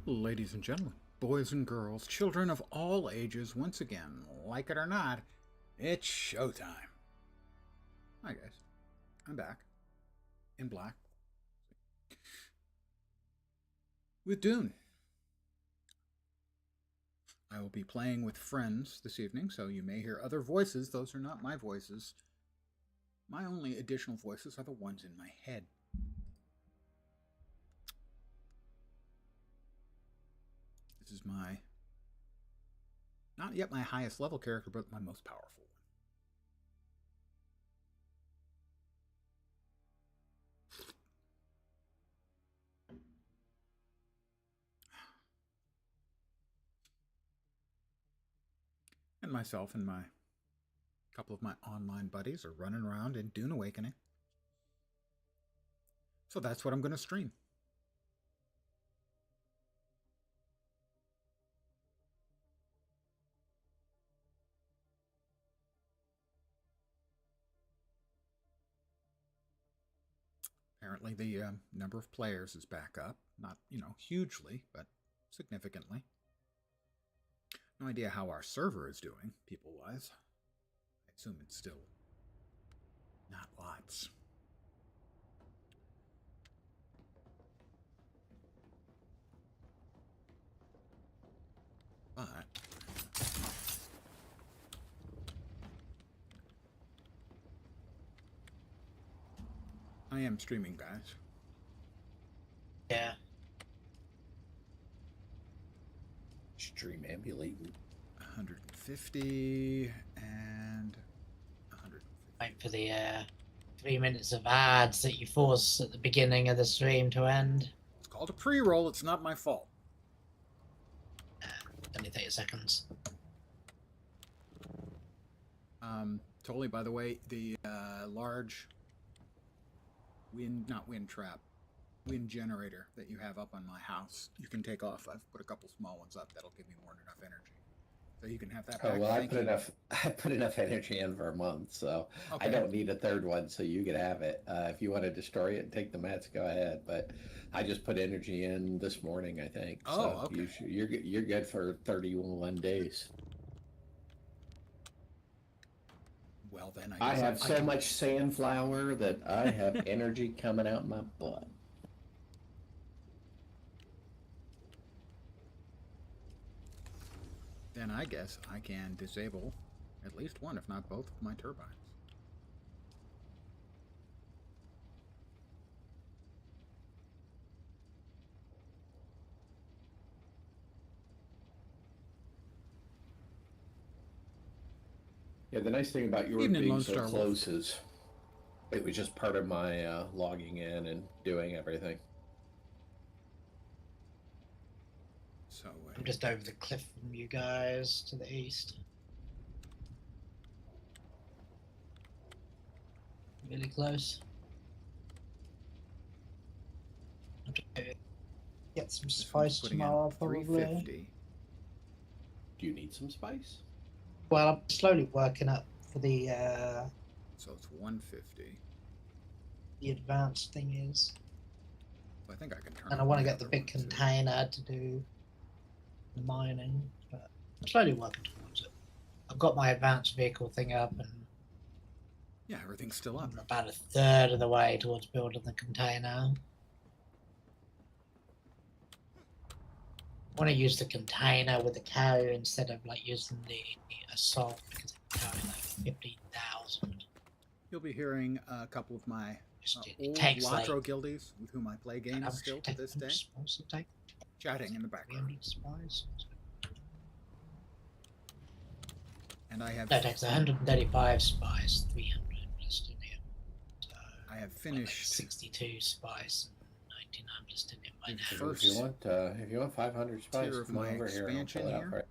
Ladies and gentlemen, boys and girls, children of all ages, once again, like it or not, it's showtime. Hi guys, I'm back, in black, with Dune. I will be playing with friends this evening, so you may hear other voices. Those are not my voices. My only additional voices are the ones in my head. This is not yet my highest level character, but my most powerful one. And myself and my couple of my online buddies are running around in Dune Awakening. So that's what I'm going to stream. Apparently the number of players is back up. Not, hugely, but significantly. No idea how our server is doing, people-wise. I assume it's still not lots. But I am streaming, guys. Yeah. Stream ambulating. 150 and 150. Wait for the 3 minutes of ads that you force at the beginning of the stream to end. It's called a pre-roll. It's not my fault. Only 30 seconds. Totally, by the way, the large wind generator that you have up on my house, you can take off. I've put a couple small ones up. That'll give me more than enough energy. So you can have that back. Oh, well, I put enough energy in for a month, so okay. I don't need a third one, so you can have it. If you want to destroy it and take the mats, go ahead. But I just put energy in this morning, I think. Oh, so okay. You're good for 31 days. Well, then I have so much sandflower that I have energy coming out my butt. Then I guess I can disable at least one, if not both, of my turbines. Yeah, the nice thing about yours being so close is it was just part of my logging in and doing everything. So I'm just over the cliff from you guys to the east. Really close. I'm trying to get some spice tomorrow, probably. 350. Do you need some spice? Well, I'm slowly working up for the So it's 150. The advanced thing is. So I think I can turn. And I want to get the big container to do the mining, but I'm slowly working towards it. I've got my advanced vehicle thing up, and yeah, everything's still up. I'm about a third of the way towards building the container. I want to use the container with the carrier instead of like using the assault because it's carrying like 15,000. You'll be hearing a couple of my old Latro like, guildies with whom I play games still to this day. Chatting in the background. Spies. And I have. That takes 135 spies, 300 plastinium. So I have finished 62 spies and 99 plastinium by now. First, if you want 500 spies, come over expansion here.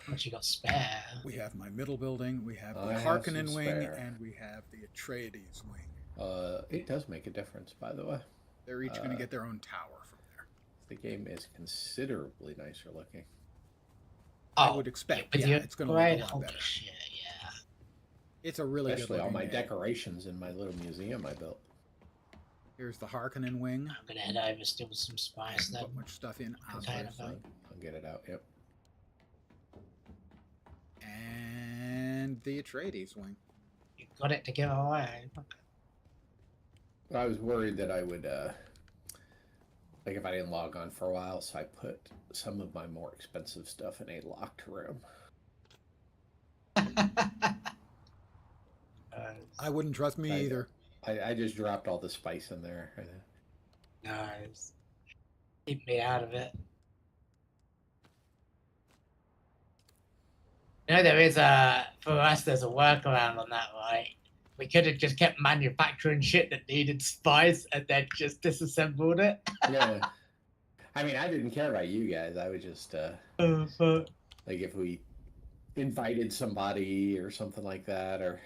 Once you got spare. We have my middle building, we have the Harkonnen wing, and we have the Atreides wing. It does make a difference, by the way. They're each going to get their own tower from there. The game is considerably nicer looking. I would expect. Yeah, it's going to look a lot better. Shit, yeah. It's a really Especially good all my game. Decorations in my little museum I built. Here's the Harkonnen wing. I'm gonna head over, steal some spice then. Put much stuff in. Container So boat. I'll get it out. Yep. And the Atreides wing. You got it to give away. I was worried that I would, like if I didn't log on for a while, so I put some of my more expensive stuff in a locked room. I wouldn't trust me either. I just dropped all the spice in there. Nice. Keep me out of it. You know, there is for us, there's a workaround on that, right? We could have just kept manufacturing shit that needed spice and then just disassembled it. Yeah. I mean, I didn't care about you guys. I was just, like if we invited somebody or something like that, or...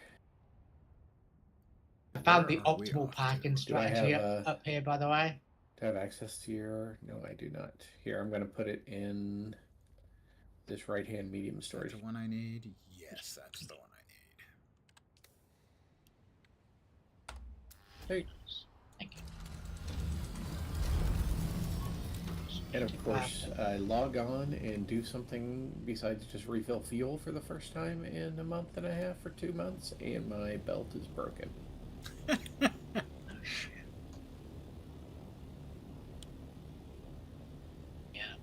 I found the Where are we optimal off to? packing Do I strategy have, up here, by the way. Do I have access to your... No, I do not. Here, I'm going to put it in this right-hand medium Is that storage. the one I need? Yes, that's the one I need. Hey. Thank you. And of course, I log on and do something besides just refill fuel for the first time in a month and a half or 2 months, and my belt is broken. Oh, shit. Yeah.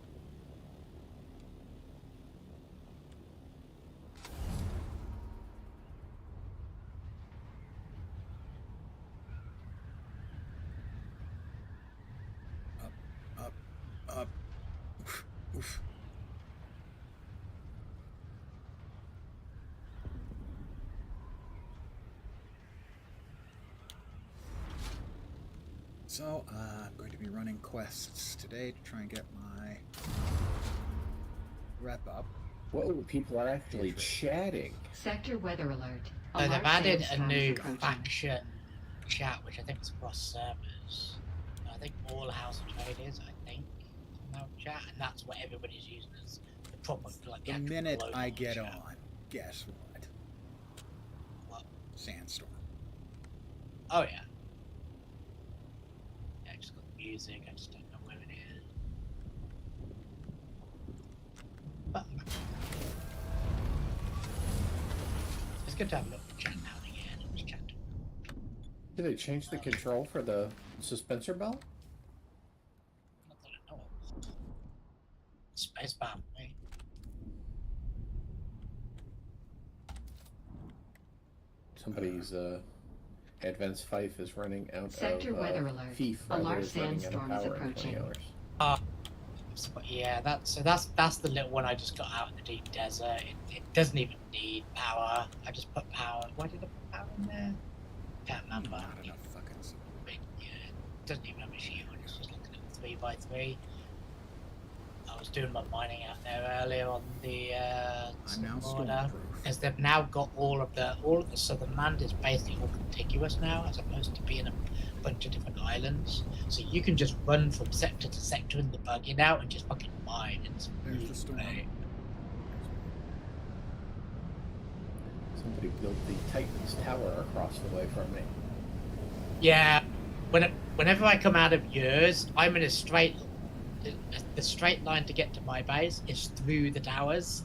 Up. Oof. So, I'm going to be running quests today to try and get my rep up. Whoa, people are actually chatting. Sector weather alert. So they've Alarm added a sandstorm new approaching. faction chat, which I think is across servers. I think all House of Trade is, I think, now chat, and that's what everybody's using as the proper, like, The actual minute global I get chat. on, guess what? What? Sandstorm. Oh, yeah. Yeah, I just got the music, I just don't know where it is. But it's good to have a little chat now and again. And just chat. Did they change the control for the suspensor belt? Not that I know of. Spacebar for me. Somebody's advanced Fife is running out Sector of weather alert. Fief. Alarm Is running out of sandstorm is power in 20 approaching. hours. Yeah, that's the little one I just got out in the deep desert. It doesn't even need power. I just put power. Why did I put power in there? Can't remember. Not enough fucking. But, yeah, it doesn't even have a shield. It's just like a 3x3. I was doing my mining out there earlier on the I'm now border, stormproof. because they've now got all of the southern land is basically all contiguous now, as opposed to being a bunch of different islands. So you can just run from sector to sector in the buggy now and just fucking mine. It's There's really the storm. great. Somebody built the Titan's tower across the way from me. Yeah, whenever I come out of yours, I'm in a straight. The straight line to get to my base is through the towers.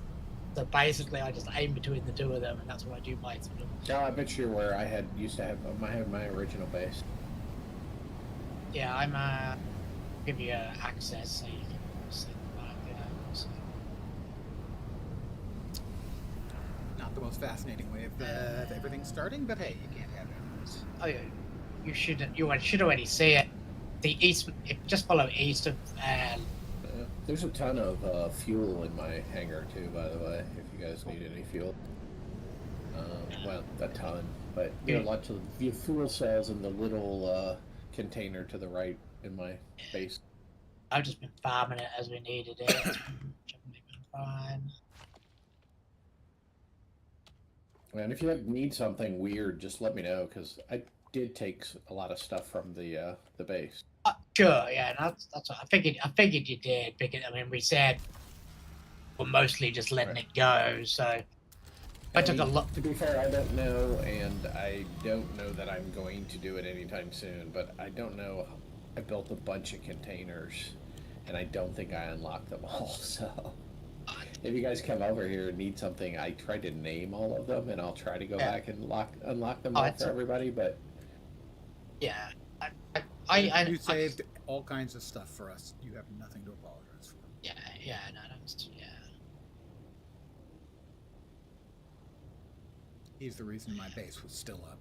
So basically, I just aim between the two of them, and that's what I do my sort of. No, I bet you're where I used to have my original base. Yeah, I'm give you access so you can see the map. So. Not the most fascinating way of everything starting, but hey, you can't have it. Oh yeah, you should already see it. The east, just follow east of. There's a ton of fuel in my hangar too, by the way. If you guys need any fuel, well, a ton, but you know, lots of fuel cells in the little container to the right in my base. I've just been farming it as we needed it. It's been fine. And if you need something weird, just let me know, because I did take a lot of stuff from the base. Sure, yeah, that's what I figured. I figured you did, because I mean, we said we're mostly just letting it go. So I took a lot. To be fair, I don't know, and I don't know that I'm going to do it anytime soon, but I don't know. I built a bunch of containers, and I don't think I unlocked them all, so... If you guys come over here and need something, I tried to name all of them, and I'll try to go back and unlock them all for everybody, but... Yeah. You saved all kinds of stuff for us. You have nothing to apologize for. Yeah, no, that's... Yeah. He's the reason my base was still up.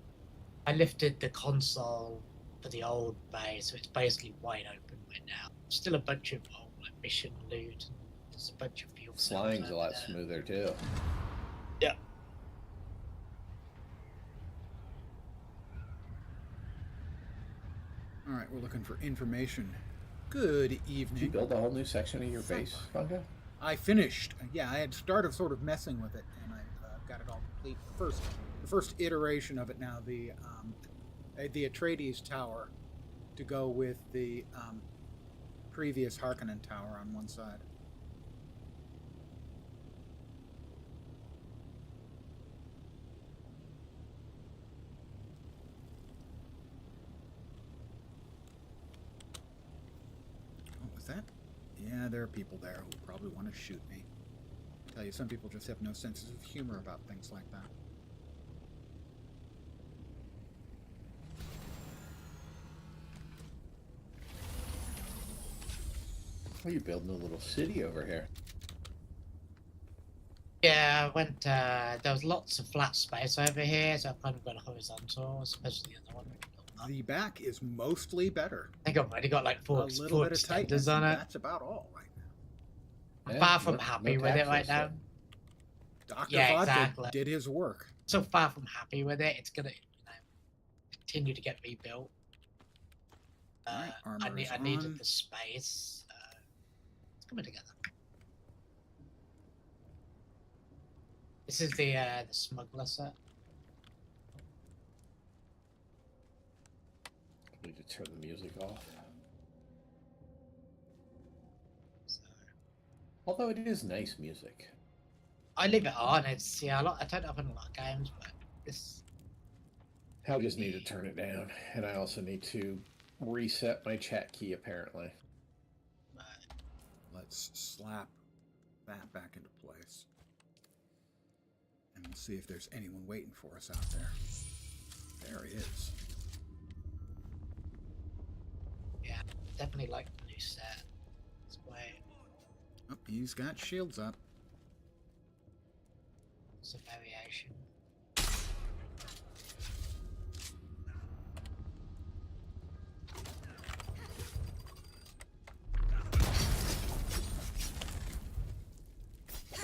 I lifted the console for the old base, so it's basically wide open right now. Still a bunch of old mission loot. There's a bunch of fuel. Flying's a lot smoother too. Yeah. All right, we're looking for information. Good evening. Did you build a whole new section of your base, Funko? I finished. Yeah, I had started sort of messing with it, and I got it all complete. The first iteration of it now, the Atreides Tower, to go with the previous Harkonnen Tower on one side. What was that? Yeah, there are people there who probably want to shoot me. I tell you, some people just have no sense of humor about things like that. Oh, you're building a little city over here. Yeah, I went, there was lots of flat space over here, so I've kind of gone horizontal, especially the other one. The back is mostly better. I think I've already got like four bit of tightness on it. That's about all right now. I'm far from happy with it right now. Dr. Vodka did his work. So far from happy with it, it's gonna continue to get rebuilt. Right, I needed the space. It's coming together. This is the smuggler set. I need to turn the music off. So, although it is nice music. I leave it on. It's I turn it up in a lot of games, but this. I just need to turn it down, and I also need to reset my chat key apparently. Let's slap that back into place. And we'll see if there's anyone waiting for us out there. There he is. Yeah, definitely like the new set. It's great. Oh, he's got shields up. It's a variation.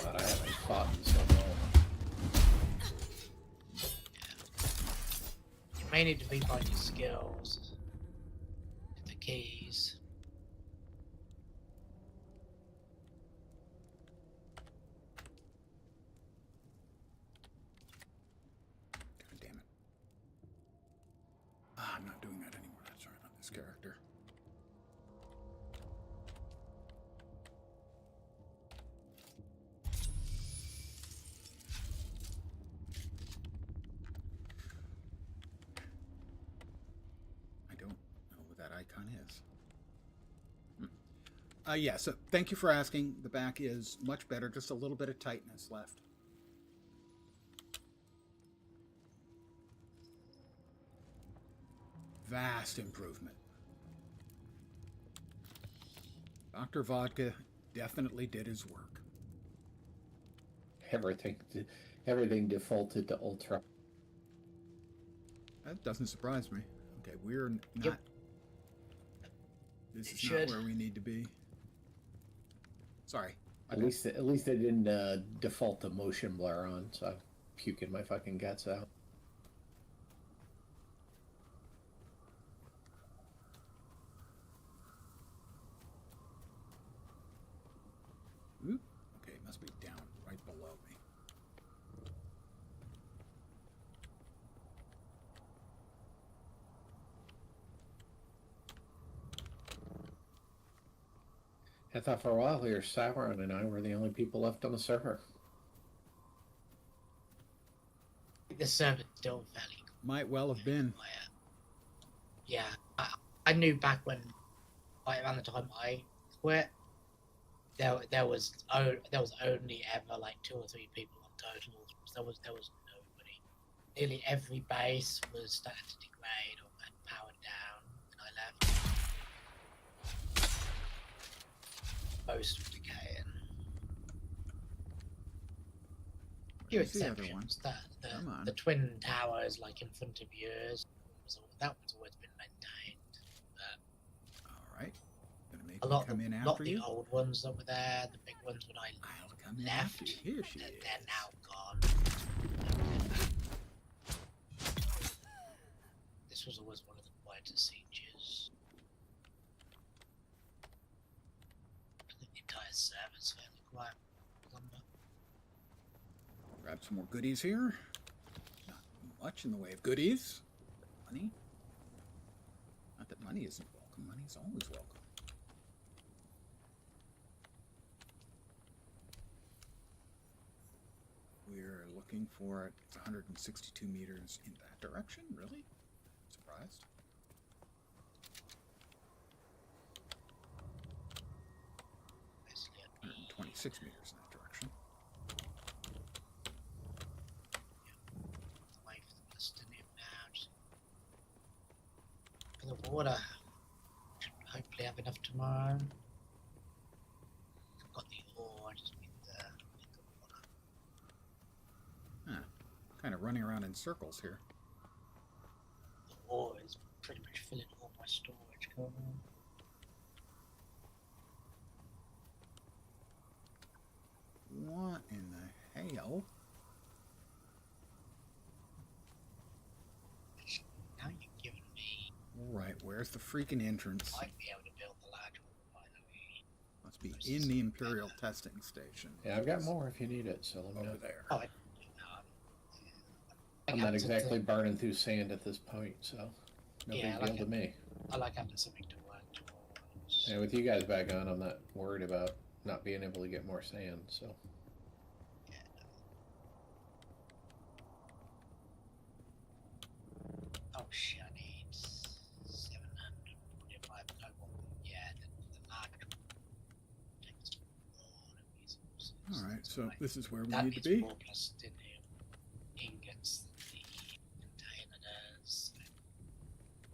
God, I haven't fought in so long. You may need to refind your skills. The keys. God damn it. I'm not doing that anymore. That's right, on this character. That icon is. Yeah, so thank you for asking. The back is much better, just a little bit of tightness left. Vast improvement. Dr. Vodka definitely did his work. Everything defaulted to ultra. That doesn't surprise me. Okay, we're not... Yep. This is not where we need to be. Sorry. At least they didn't default the motion blur on, so I'm puking my fucking guts out. Oop. Okay, it must be down right below me. I thought for a while here, Sauron and I were the only people left on the server. the server's still fairly Might well have been. quiet. Yeah, I knew back when, like around the time I quit, there was only ever like 2 or 3 people on total. There was nobody. Nearly every base was starting to degrade or had powered down when I left. Most were decaying. Few Where's the other one? exceptions. Come on. The twin towers, like in front of yours, that one's always been maintained. All right. Gonna make A me lot, come in not after the you. old ones that were there, the big ones when I I'll come in after left. you. Here she they're, is. they're now gone. This was always one of the quietest sieges. I think the entire server's fairly quiet. Grab some more goodies here. Not much in the way of goodies. Money. Not that money isn't welcome. Money's always welcome. We're looking for it. It's 162 meters in that direction. Really? Surprised. Basically, 126 meters in that direction. away from the Palestinian now. Just for the water. Should hopefully have enough tomorrow. I've got the ore, I just need the water. Huh. Kind of running around in circles here. The ore is pretty much filling all my storage corner. What in the hell? Now you've given me. Right, where's the freaking entrance? Might be able to build the large one finally. Must be in the Imperial testing station. Yeah, I've got more if you need it, so let me know. Over there. Oh, I I'm not exactly burning through sand at this point, so no Yeah, big I deal like to it. me. I like having something to work towards. And with you guys back on, I'm not worried about not being able to get more sand, so. Yeah, no. Oh shit, I need 745 global. Yeah, the large one takes a lot of resources. Alright, That's so why this is where we that need to needs be. 4 platinum ingots that the container does.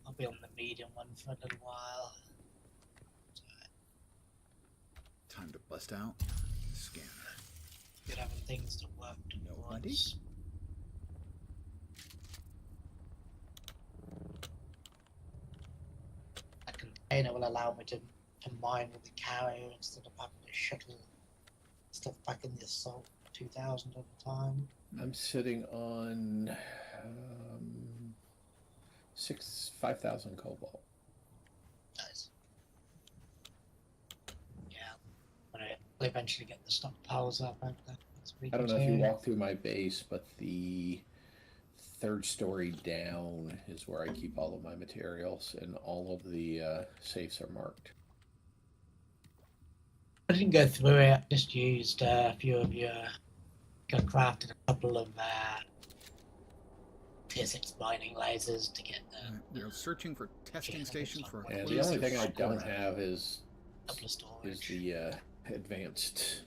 I'll be on the medium one for a little while. Time to bust out the scanner. Good having things to work Nobody? towards. A container will allow me to mine with the carrier instead of having to shuttle stuff back in the assault 2000 at a time. I'm sitting on 5,000 cobalt. Nice. Yeah, when I eventually get the stockpiles up over the next week I don't or know if you two. walk through my base, but the 3rd story down is where I keep all of my materials, and all of the safes are marked. I didn't go through it. I just used a few of your. Crafted a couple of tier 6 mining lasers to get the. We're searching for testing station for a And the only thing I don't squad. have is Couple of storage. the advanced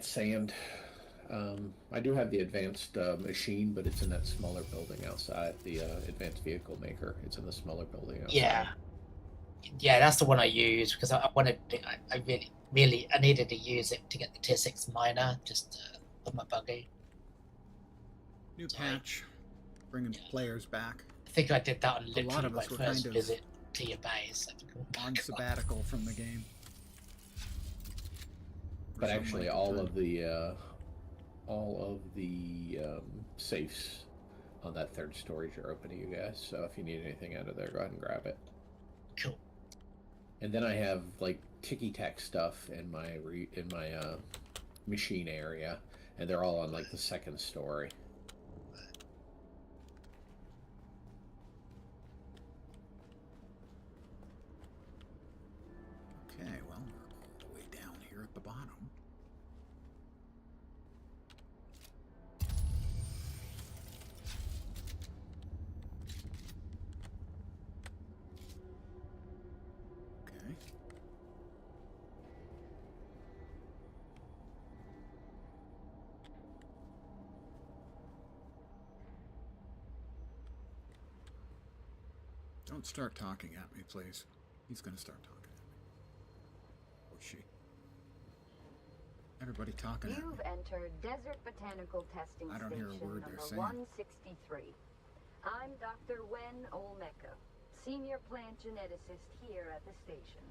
sand. I do have the advanced machine, but it's in that smaller building outside. The advanced vehicle maker. It's in the smaller building outside. Yeah, that's the one I used because I wanted. I really, I needed to use it to get the tier 6 miner just on my buggy. New patch, bringing players back. I think I did that on A literally lot of my us were first kind of visit to your base. on sabbatical from the game. But actually, all of the safes on that 3rd storage are open to you guys. So if you need anything out of there, go ahead and grab it. Cool. And then I have like ticky-tack stuff in my machine area, and they're all on like the 2nd story. Okay, well, we're all the way down here at the bottom. Don't start talking at me, please. He's gonna start talking at me. Or she. Everybody talking at me. You've entered Desert Botanical Testing I don't hear a Station word they're number saying. 163. I'm Dr. Wen Olmeca, Senior Plant Geneticist here at the station.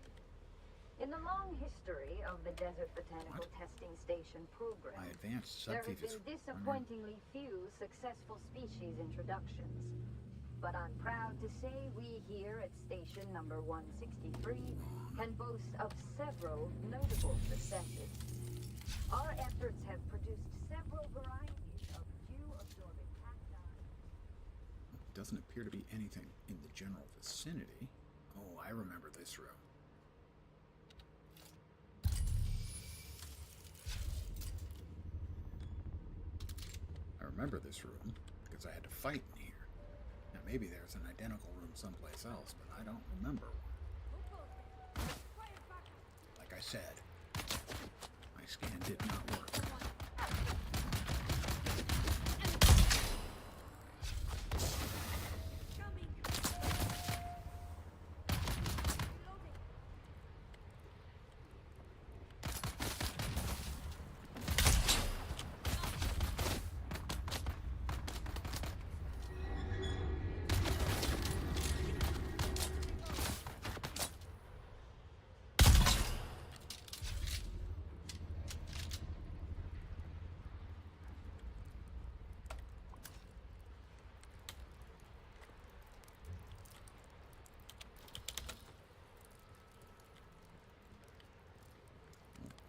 In the long history of the Desert Botanical Testing Station program, My advanced there have subfeet is been disappointingly few successful species introductions. But I'm proud to say we here at station number 163 can boast of several notable successes. Our efforts have produced several varieties of dew-absorbing cacti. Doesn't appear to be anything in the general vicinity. Oh, I remember this room. I remember this room because I had to fight in here. Now maybe there's an identical room someplace else, but I don't remember one. Like I said, my scan did not work.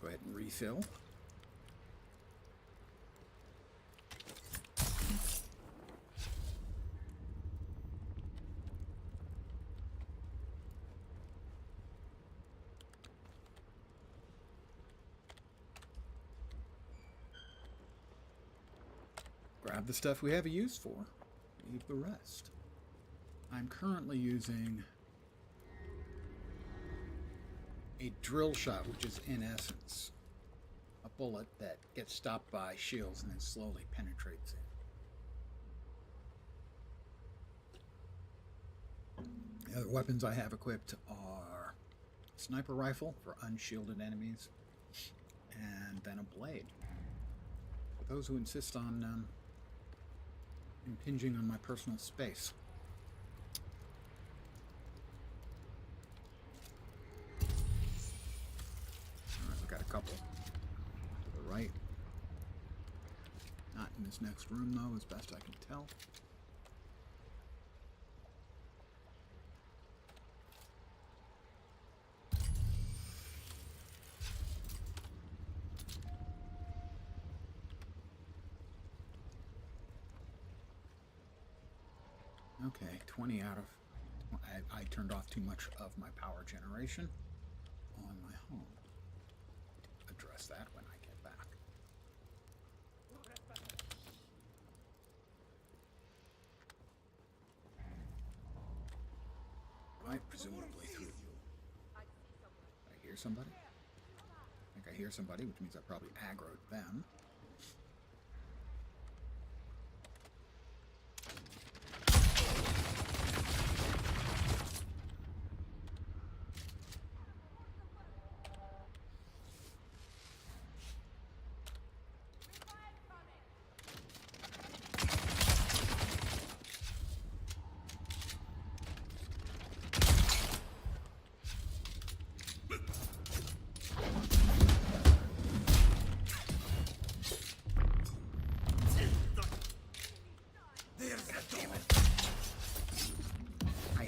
Go ahead and refill. Grab the stuff we have a use for. Leave the rest. I'm currently using a drill shot, which is in essence a bullet that gets stopped by shields and then slowly penetrates in. The other weapons I have equipped are a sniper rifle for unshielded enemies, and then a blade for those who insist on impinging on my personal space. Got a couple to the right. Not in this next room, though, as best I can tell. Okay, 20 out of... I turned off too much of my power generation on my home. Address that when I get back. Right, presumably through. I hear somebody? I think I hear somebody, which means I probably aggroed them.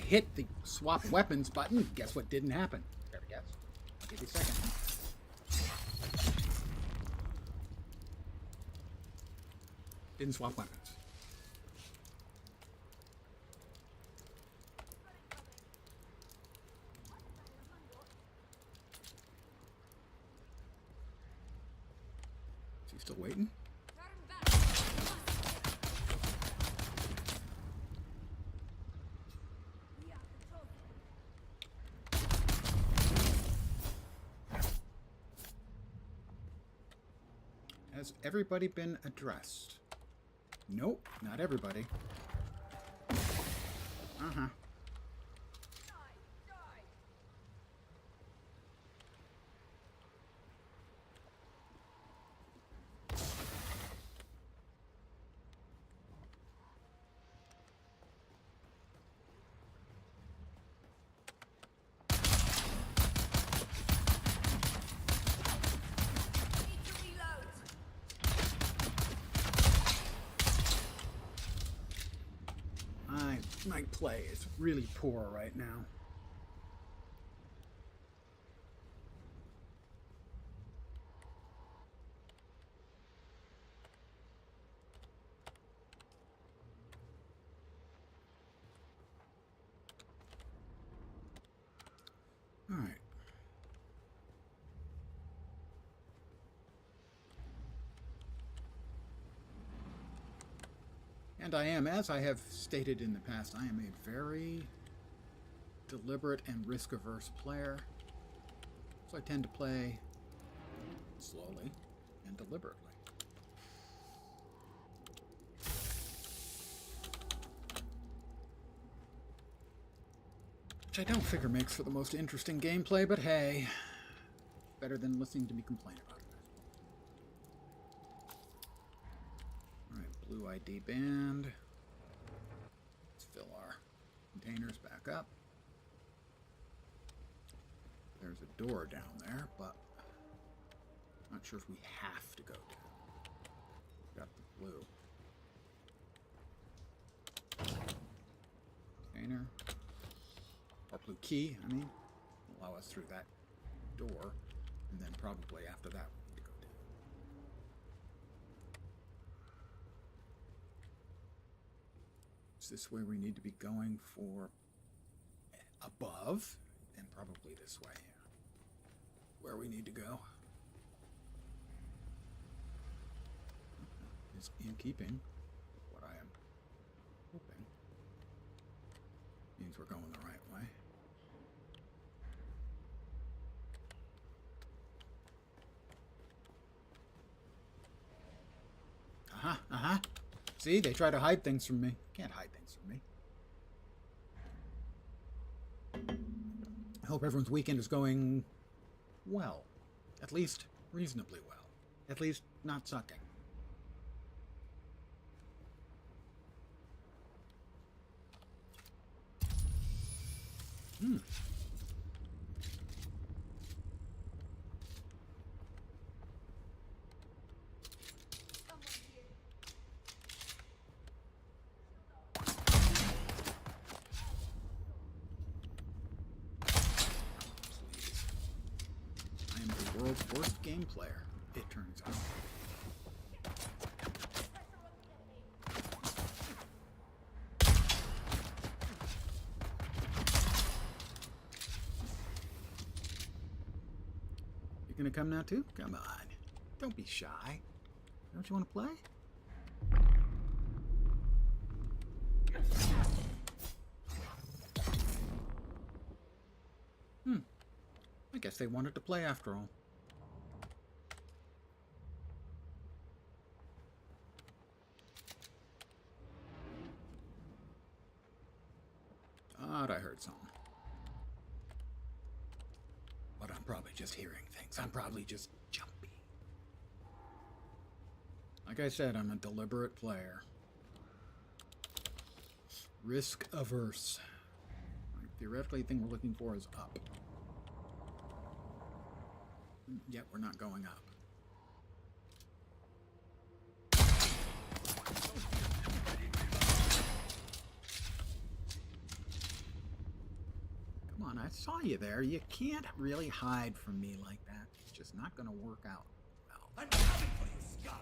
Hit the swap weapons button. Guess what didn't happen? Better guess. I'll give you a second. Didn't swap weapons. Is he still waiting? Has everybody been addressed? Nope, not everybody. Uh-huh. My play is really poor right now. All right. And I am, as I have stated in the past, I am a very deliberate and risk-averse player. So I tend to play slowly and deliberately. Which I don't figure makes for the most interesting gameplay, but hey, better than listening to me complain about it. Alright, blue ID band. Let's fill our containers back up. There's a door down there, but I'm not sure if we have to go down. Got the blue. Container. Or blue key, I mean. Allow us through that door. And then probably after that we need to go down. Is this where we need to be going for above? And probably this way. Where we need to go. Is in keeping with what I am hoping. Means we're going the right way. See, they try to hide things from me. Can't hide things from me. I hope everyone's weekend is going well. At least reasonably well. At least not sucking. I am the world's worst game player, it turns out. You gonna come now too? Come on. Don't be shy. Don't you want to play? I guess they wanted to play after all. Thought I heard something. But I'm probably just hearing things. I'm probably just jumpy. Like I said, I'm a deliberate player. Risk averse. Theoretically, the thing we're looking for is up. Yet we're not going up. Come on, I saw you there. You can't really hide from me like that. It's just not going to work out well. I'm coming for you, scum!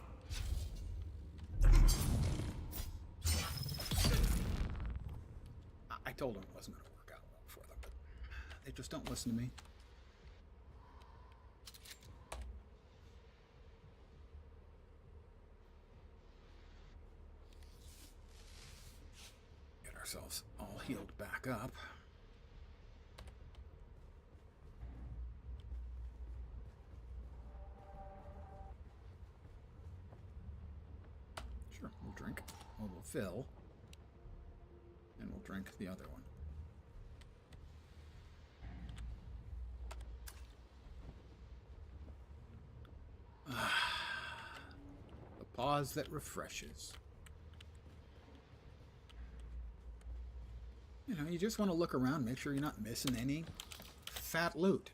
I told them it wasn't going to work out well for them, but they just don't listen to me. Get ourselves all healed back up. Sure, we'll drink. Well, we'll fill. And we'll drink the other one. The pause that refreshes. You know, you just want to look around, make sure you're not missing any fat loot,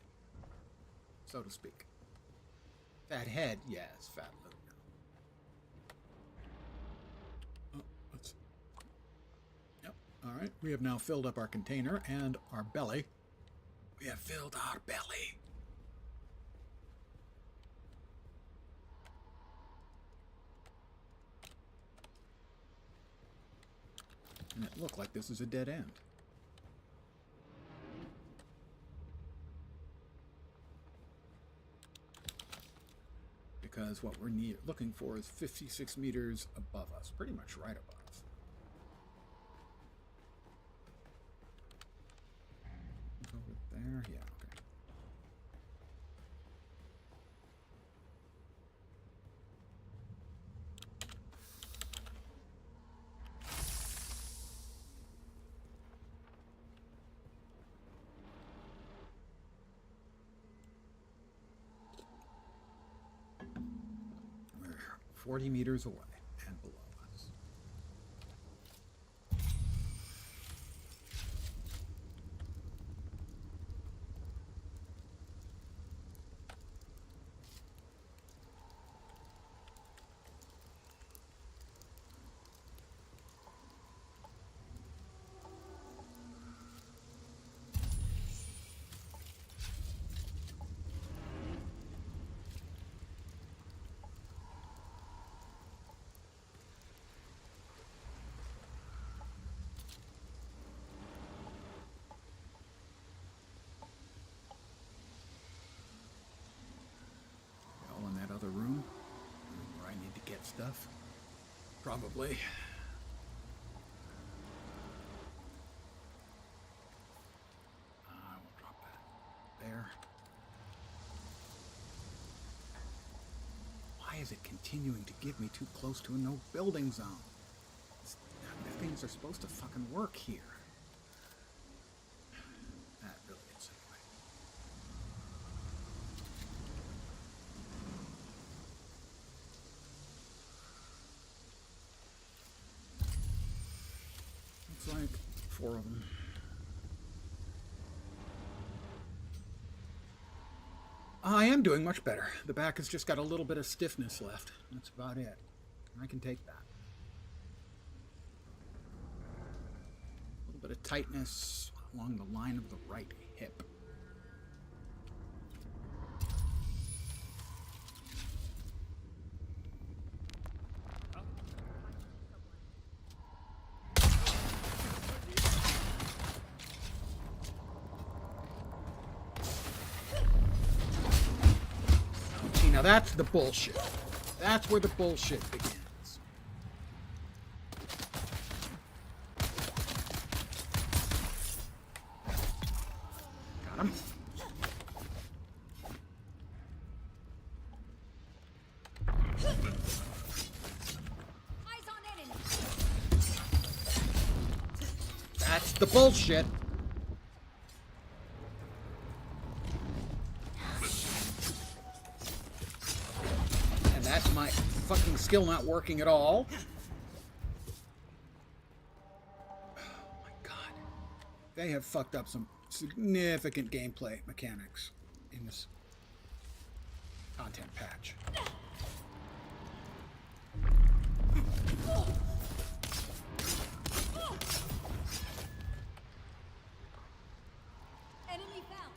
so to speak. Fat head, yes, fat loot. Oh, let's. Yep. Alright, we have now filled up our container and our belly. We have filled our belly. And it looked like this is a dead end. Because what we're looking for is 56 meters above us, pretty much right above. Over there, yeah, okay. We're 40 meters away and below us. All in that other room where I need to get stuff. Probably. I will drop that there. Why is it continuing to give me too close to a no building zone? The things are supposed to fucking work here. That really is annoying. Looks like 4 of them. I am doing much better. The back has just got a little bit of stiffness left. That's about it. I can take that. A little bit of tightness along the line of the right hip. See, now that's the bullshit. That's where the bullshit begins. Got him. Eyes on enemy. That's the bullshit. And that's my fucking skill not working at all. Oh my god. They have fucked up some significant gameplay mechanics in this content patch. Enemy found.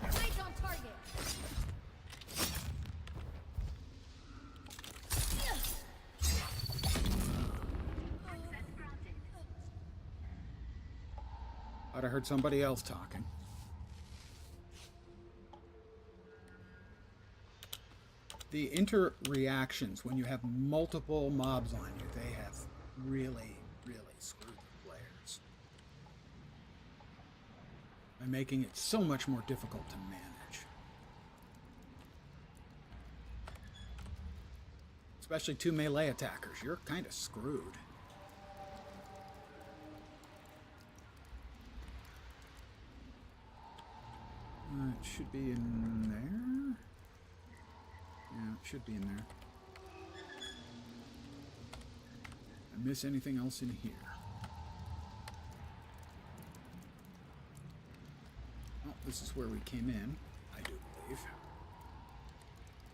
Eyes on target. Thought I heard somebody else talking. The inter-reactions when you have multiple mobs on you, they have really, really screwed the players. By making it so much more difficult to manage. Especially 2 melee attackers, you're kind of screwed. It should be in there. Yeah, it should be in there. I miss anything else in here? this is where we came in, I do believe.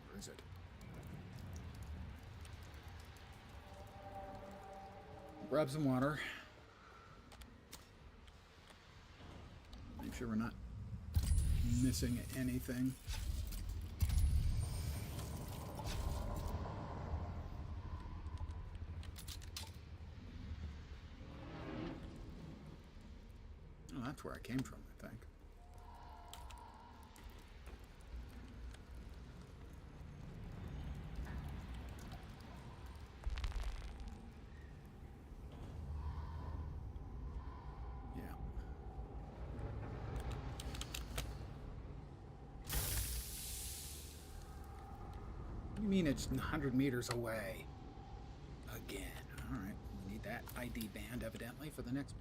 Where is it? Grab some water. Make sure we're not missing anything. Oh, that's where I came from, I think. Yeah. What do you mean it's 100 meters away? Again. All right. We need that ID band, evidently, for the next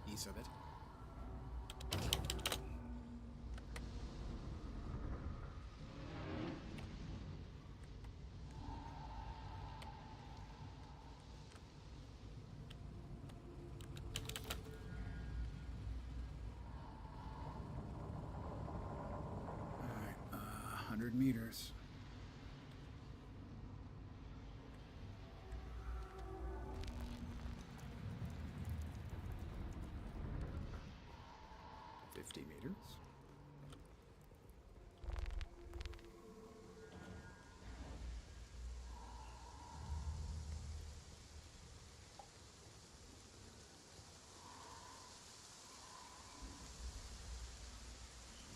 piece of it. All right, 100 meters. Meters.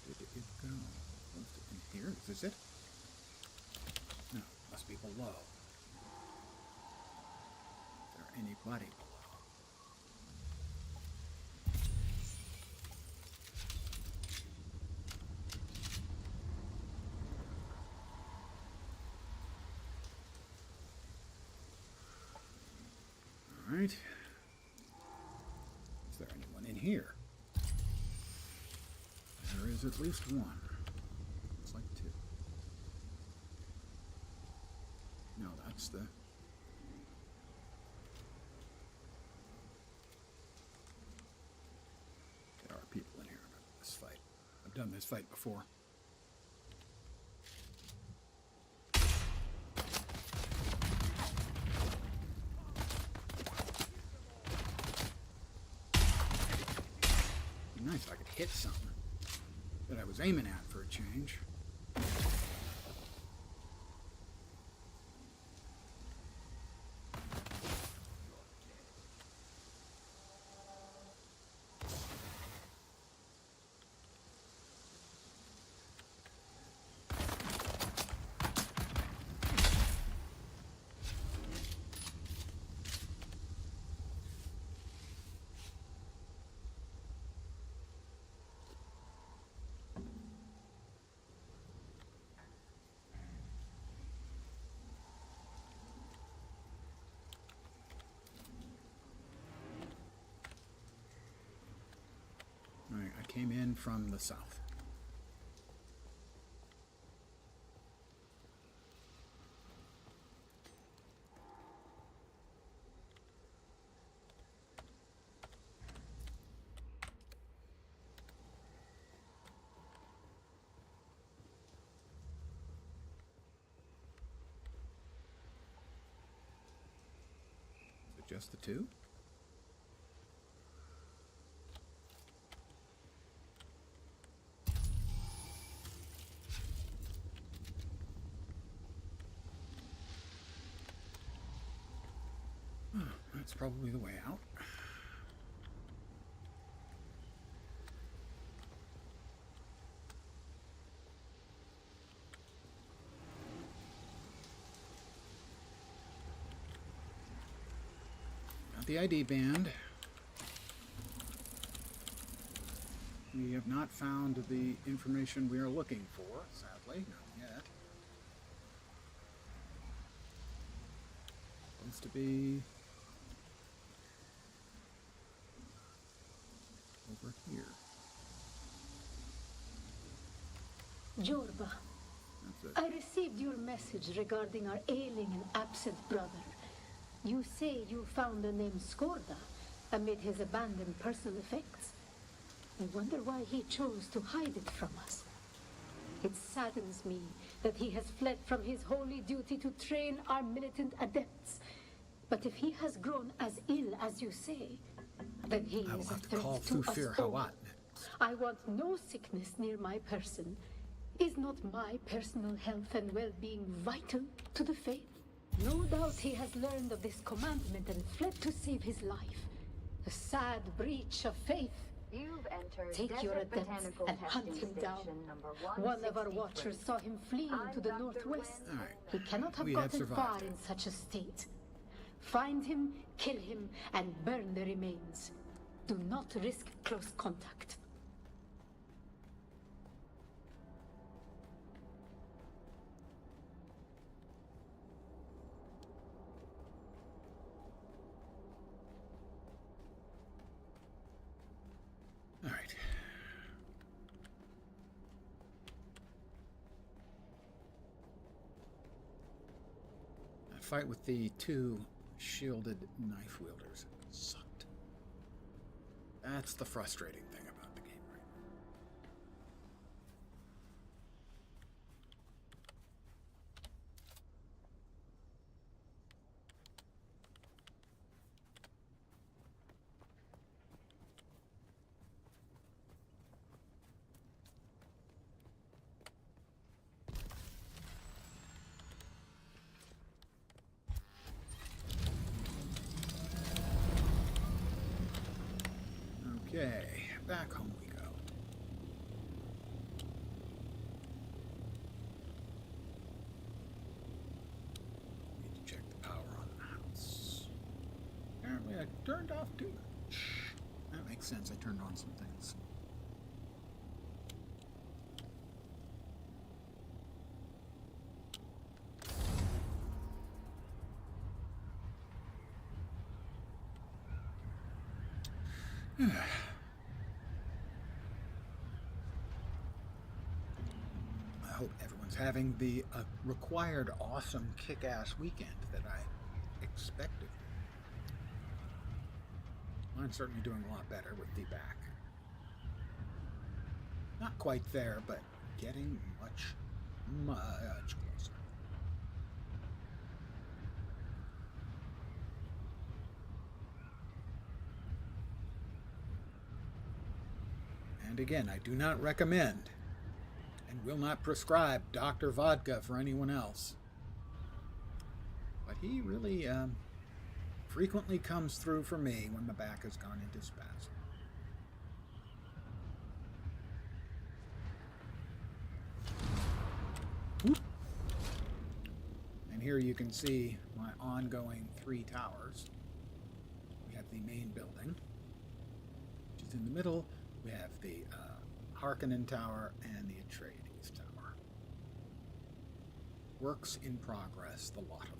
Did it go? In here? Is this it? No, must be below. Is there anybody below? Right. Is there anyone in here? There is at least one. Looks like two. No, that's the... There are people in here. This fight. I've done this fight before. Nice if I could hit something that I was aiming at for a change. Right, I came in from the south. Is it just the two? That's probably the way out. Got the ID band. We have not found the information we are looking for, sadly, not yet. Supposed to be over here. Jorba, That's it. I received your message regarding our ailing and absent brother. You say you found the name Skorda amid his abandoned personal effects. I wonder why he chose to hide it from us. It saddens me that he has fled from his holy duty to train our militant adepts. But if he has grown as ill as you say, then he I will is a have to threat call to us Thufir all. Hawat. I want no sickness near my person. Is not my personal health and well-being vital to the faith? No doubt he has learned of this commandment and fled to save his life. A sad breach of faith. You've entered Take your Desert adepts Botanical and hunt Testing him down. Station number One of our 163. watchers saw him fleeing I'm to the Dr. northwest. Wen. All right. He cannot have We have gotten far survived. in such a state. Find him, kill him, and burn the remains. Do not risk close contact. All right. That fight with the two shielded knife wielders sucked. That's the frustrating thing about the game right now. Okay, back home we go. Need to check the power on the house. Apparently I turned off too much. That makes sense, I turned on some things. I hope everyone's having the required awesome kick-ass weekend that I expected. Mine's certainly doing a lot better with the back. Not quite there, but getting much, much closer. And again, I do not recommend and will not prescribe Dr. Vodka for anyone else. But he really frequently comes through for me when the back has gone into spasm. Whoop. And here you can see my ongoing 3 towers. We have the main building, which is in the middle. We have the Harkonnen Tower and the Atreides Tower. Works in progress, the lot of them.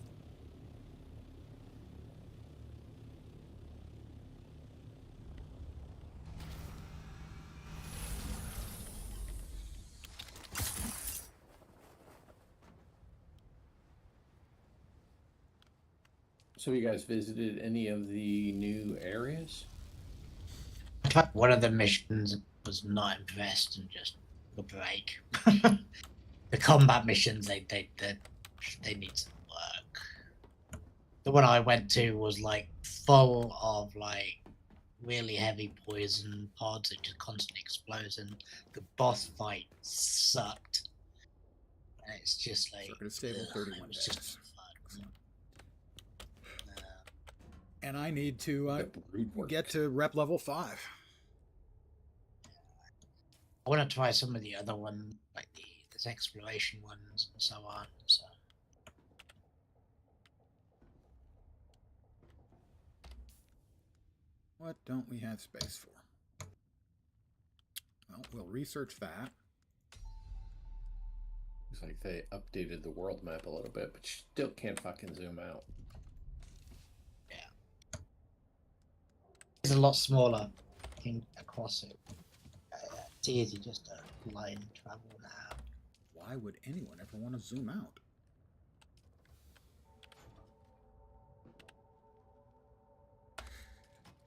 So you guys visited any of the new areas? In fact, one of the missions was not impressed and just took a break. The combat missions, they need some work. The one I went to was like full of like really heavy poison pods that just constantly explode, and the boss fight sucked. And it's just like Circuit is stable, 31 it was days. just fun. Excellent. And I need to The brood work. get to rep level 5. I want to try some of the other ones, like there's exploration ones and so on. So What don't we have space for? Well, we'll research that. Looks like they updated the world map a little bit, but you still can't fucking zoom out. it's a lot smaller. You can across it. It's easy just to line travel now. Why would anyone ever want to zoom out?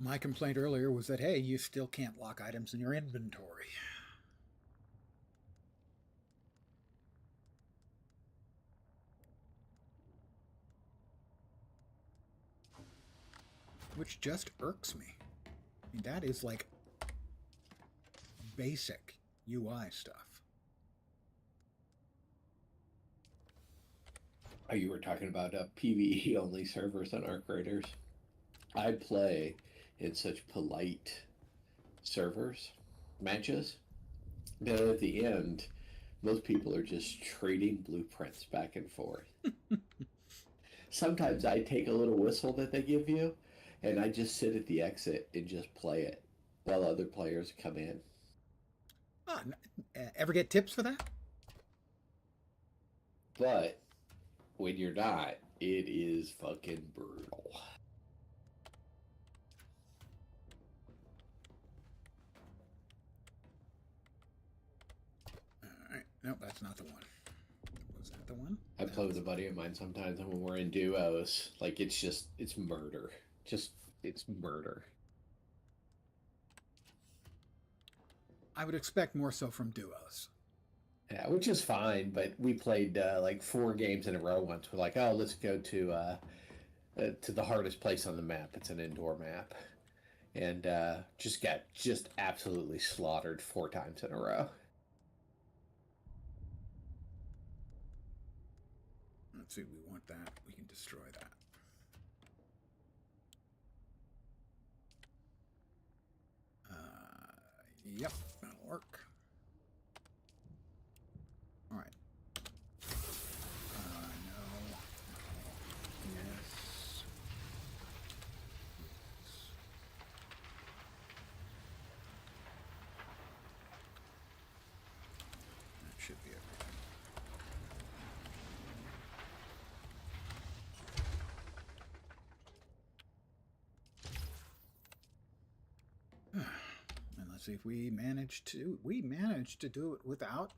My complaint earlier was that, hey, you still can't lock items in your inventory. Which just irks me. I mean, that is like basic UI stuff. Oh, you were talking about PvE only servers on Arc Raiders. I play in such polite servers, matches, that at the end, most people are just trading blueprints back and forth. Sometimes I take a little whistle that they give you, and I just sit at the exit and just play it while other players come in. Ever get tips for that? But when you're not, it is fucking brutal. Alright, nope, that's not the one. Was that the one? I play with a buddy of mine sometimes, and when we're in duos, like it's murder. It's murder. I would expect more so from duos. Yeah, which is fine, but we played like 4 games in a row once. We're like, oh, let's go to the hardest place on the map. It's an indoor map, and just got absolutely slaughtered 4 times in a row. Let's see, we want that. We can destroy that. Yep, that'll work. All right. No. Yes. That should be everything. And let's see if we managed to do it without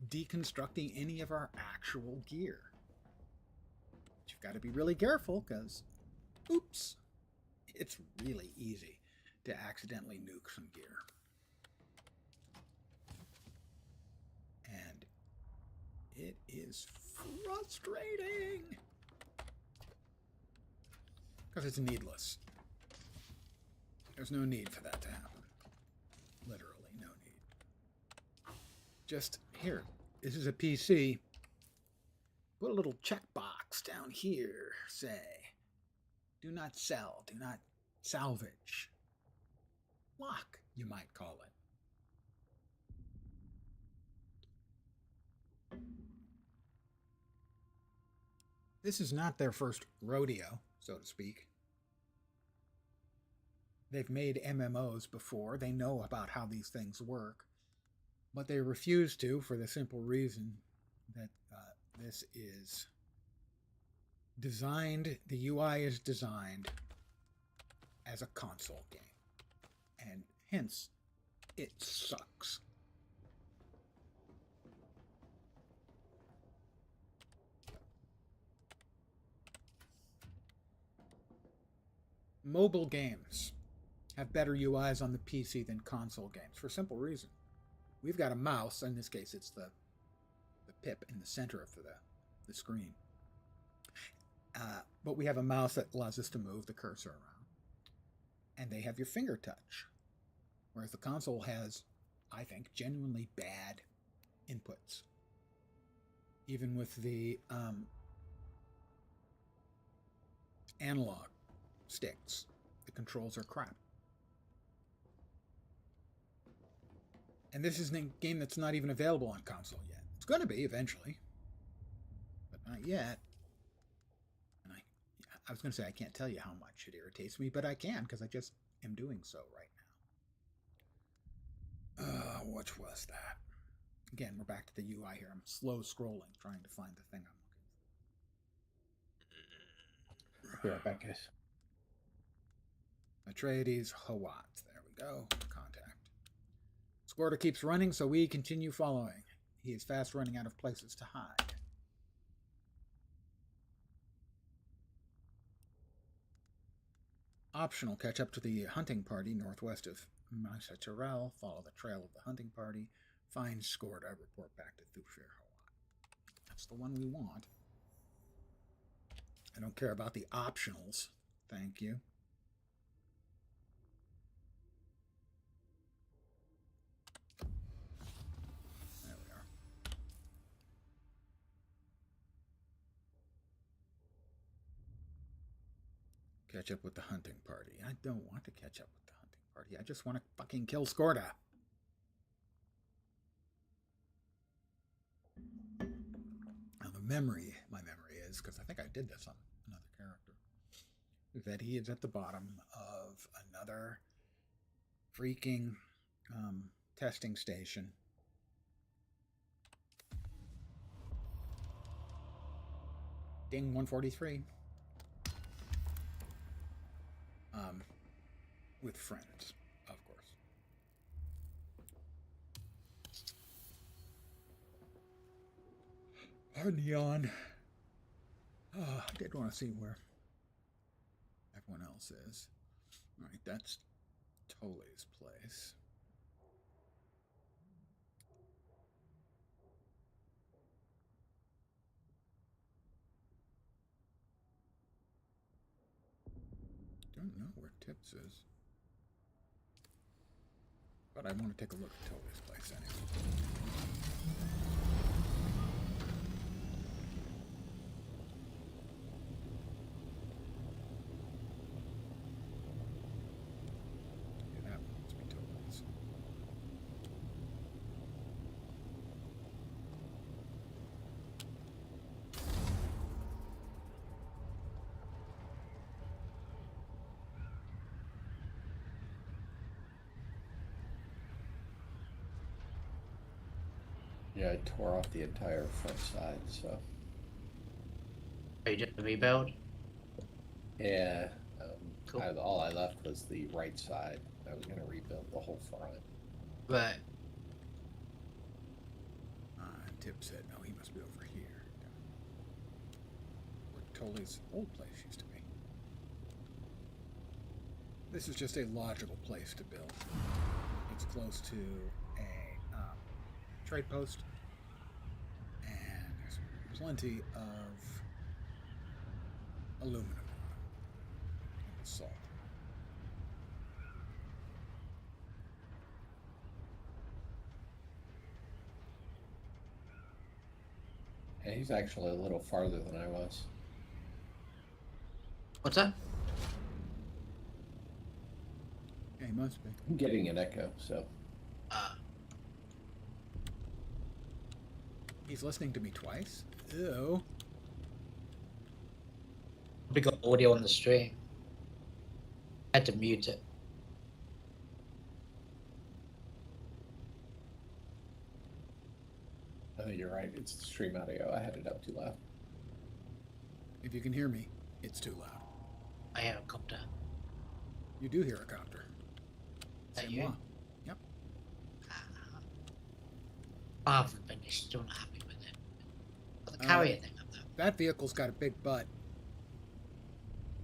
deconstructing any of our actual gear. But you've got to be really careful because, oops, it's really easy to accidentally nuke some gear. And it is frustrating because it's needless. There's no need for that to happen. Literally no need. Just here, this is a PC. Put a little checkbox down here. Say, do not sell, do not salvage. Lock, you might call it. This is not their first rodeo, so to speak. They've made MMOs before. They know about how these things work. But they refuse to for the simple reason that this is designed, the UI is designed as a console game. And hence, it sucks. Mobile games have better UIs on the PC than console games for a simple reason. We've got a mouse, in this case it's the pip in the center of the screen. But we have a mouse that allows us to move the cursor around. And they have your finger touch. Whereas the console has, I think, genuinely bad inputs. Even with the analog sticks, the controls are crap. And this is a game that's not even available on console yet. It's going to be eventually, but not yet. And I was going to say I can't tell you how much it irritates me, but I can because I just am doing so right now. Which was that? Again, we're back to the UI here. I'm slow scrolling, trying to find the thing I'm looking for. Be right back, guys. Atreides Hawat. There we go. Contact. Squirter keeps running, so we continue following. He is fast running out of places to hide. Optional, catch up to the hunting party northwest of Misa Terrell, follow the trail of the hunting party, find Skorda, report back to Thufir Hawat. That's the one we want. I don't care about the optionals. Thank you. There we are. Catch up with the hunting party. I don't want to catch up with the hunting party. I just want to fucking kill Skorda. Now my memory is, because I think I did this on another character, that he is at the bottom of another freaking testing station. Ding 143. With friends, of course. Pardon the yawn. I did want to see where everyone else is. Alright, that's Tole's place. Don't know where Tips is. But I want to take a look at Tole's place anyway. Yeah, that must be Tole's. Yeah, I tore off the entire front side, so. Are you doing the rebuild? Yeah. Cool. All I left was the right side. I was going to rebuild the whole front. Right. Tip said, no, he must be over here. Where Tole's old place used to be. This is just a logical place to build. It's close to a trade post, and there's plenty of aluminum and salt. And he's actually a little farther than I was. What's that? Yeah, he must be. I'm getting an echo, so. He's listening to me twice? Ew. We got audio on the stream. I had to mute it. I think you're right. It's the stream audio. I had it up too loud. If you can hear me, it's too loud. I hear a copter. You do hear a copter. Is that C'est you? moi. Yep. I haven't been still not happy with it. But the carrier thing up there. That vehicle's got a big butt.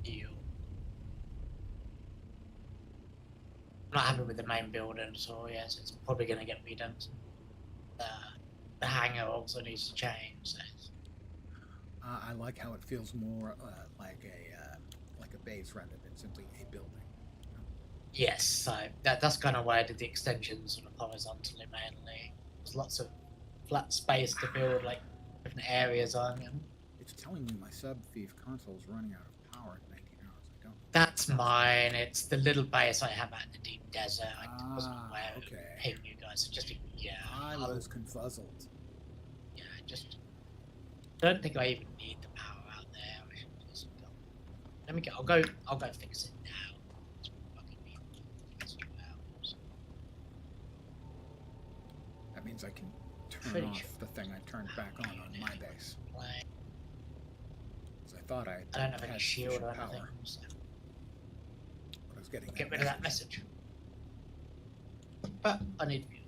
You. I'm not happy with the main building, so yes, it's probably going to get redone. The hangar also needs to change. So I like how it feels more like a base rather than simply a building. yes, so that's kind of why I did the extensions sort of horizontally mainly. There's lots of flat space to build like different areas on. And It's telling me my sub thief console is running out of power at 19 hours. I don't. that's mine. It's the little base I have out in the deep desert. I wasn't aware of okay. hey, you guys. So just I was confuzzled. Yeah, just don't think I even need the power out there. I should just go. Let me go. I'll go fix it now. It's fucking me. It's 2 hours. That means I can turn Pretty off sure. the thing I turned back on my base. Play. Because I thought I I don't have any had shield or sufficient anything. power. So But I was getting get rid of that message. But I need fuel.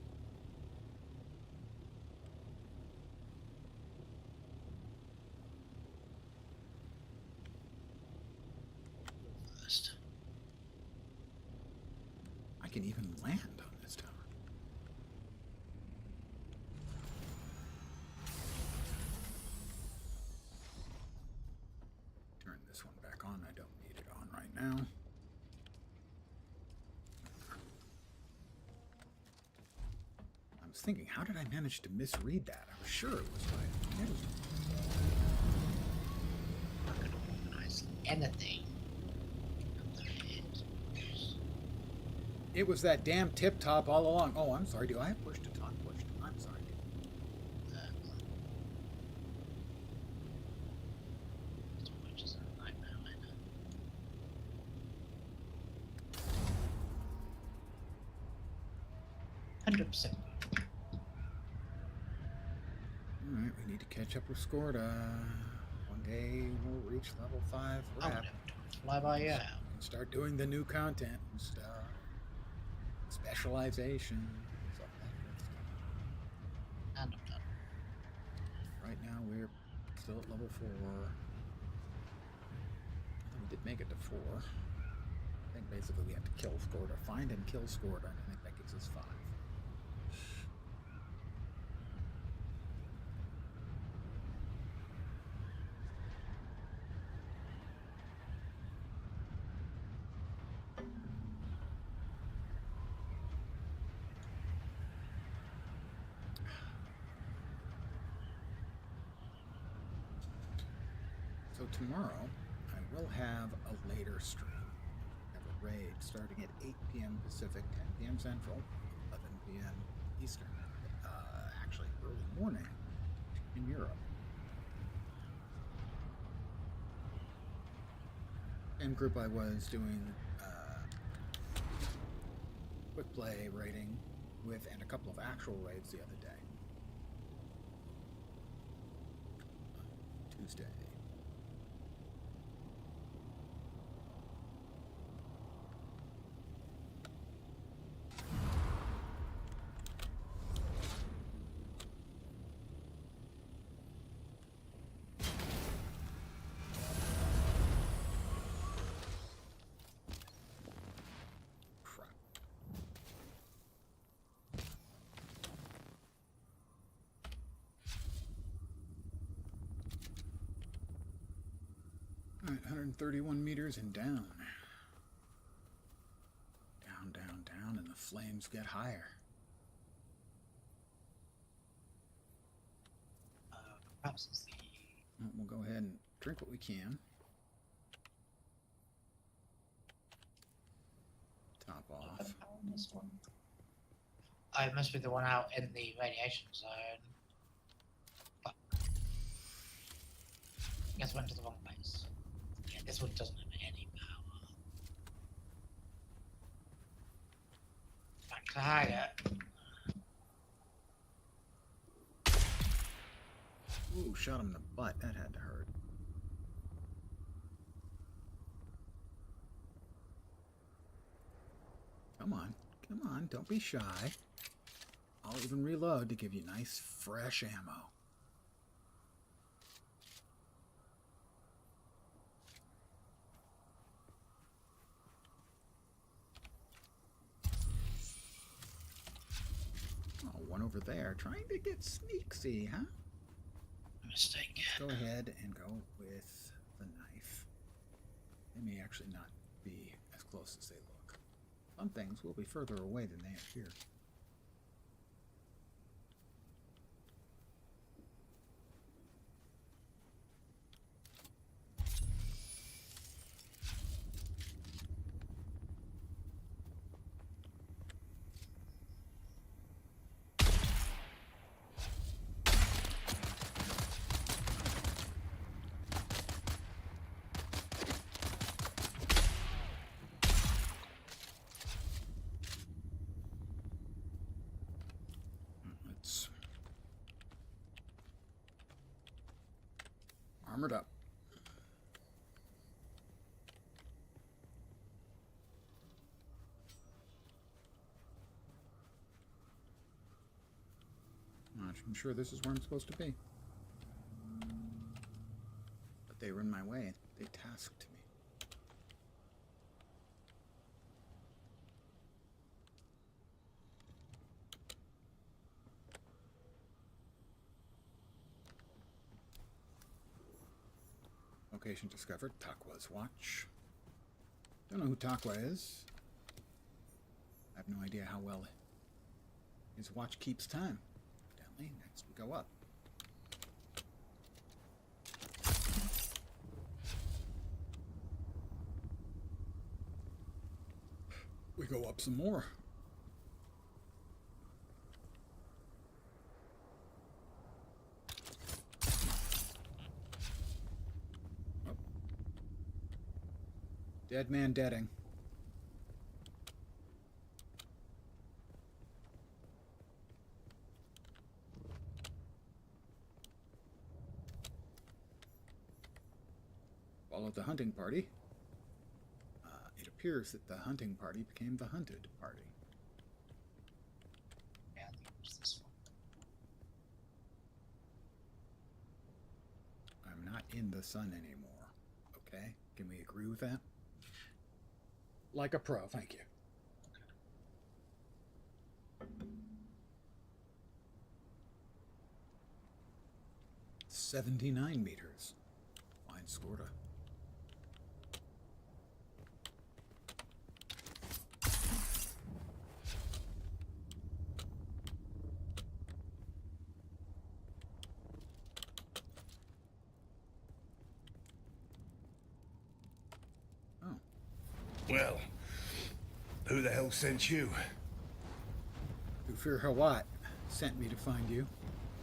First. can even land on this tower. Turn this one back on. I don't need it on right now. I was thinking, how did I manage to misread that? I was sure it was right. It was I could organize anything. It was that damn tip top all along. Oh, I'm sorry. Do I have push to talk? Push to, I'm sorry. Which is a nightmare, I know. %. Alright, we need to catch up with Skorda. One day we'll reach level 5 Oh, rep. fly by you. We can start doing the new content and stuff. Specialization. All that good stuff. And I'm done. Right now we're still at level 4. We did make it to 4. I think basically we have to kill Skorda. Find and kill Skorda. And I think that gives us 5. So tomorrow, I will have a later stream. I have a raid starting at 8 p.m. Pacific, 10 p.m. Central, 11 p.m. Eastern. Actually, early morning in Europe. Same group I was doing quick play raiding with, and a couple of actual raids the other day. Tuesday. Crap. All right, 131 meters and down. Down, down, down, and the flames get higher. Perhaps it's the Well, we'll go ahead and drink what we can. Top off. this one. Oh, it must be the one out in the radiation zone. Fuck. Guess I went to the wrong place. Yeah, this one doesn't have any power. Back to higher. Ooh, shot him in the butt. That had to hurt. Come on. Come on. Don't be shy. I'll even reload to give you nice, fresh ammo. Oh, one over there. Trying to get sneaky, huh? Mistake. Go ahead and go with the knife. They may actually not be as close as they look. Some things will be further away than they appear. Let's armored up. I'm sure this is where I'm supposed to be. But they were in my way. They tasked me. Location discovered. Takwa's watch. Don't know who Takwa is. I have no idea how well his watch keeps time. Evidently, next we go up. We go up some more. Oh. Dead man deading. Followed the hunting party. It appears that the hunting party became the hunted party. Yeah, I think it was this one. I'm not in the sun anymore. Okay? Can we agree with that? Like a pro, thank you. 79 meters. Fine Scorda. Oh. Well, who the hell sent you? Ufir Hawat sent me to find you.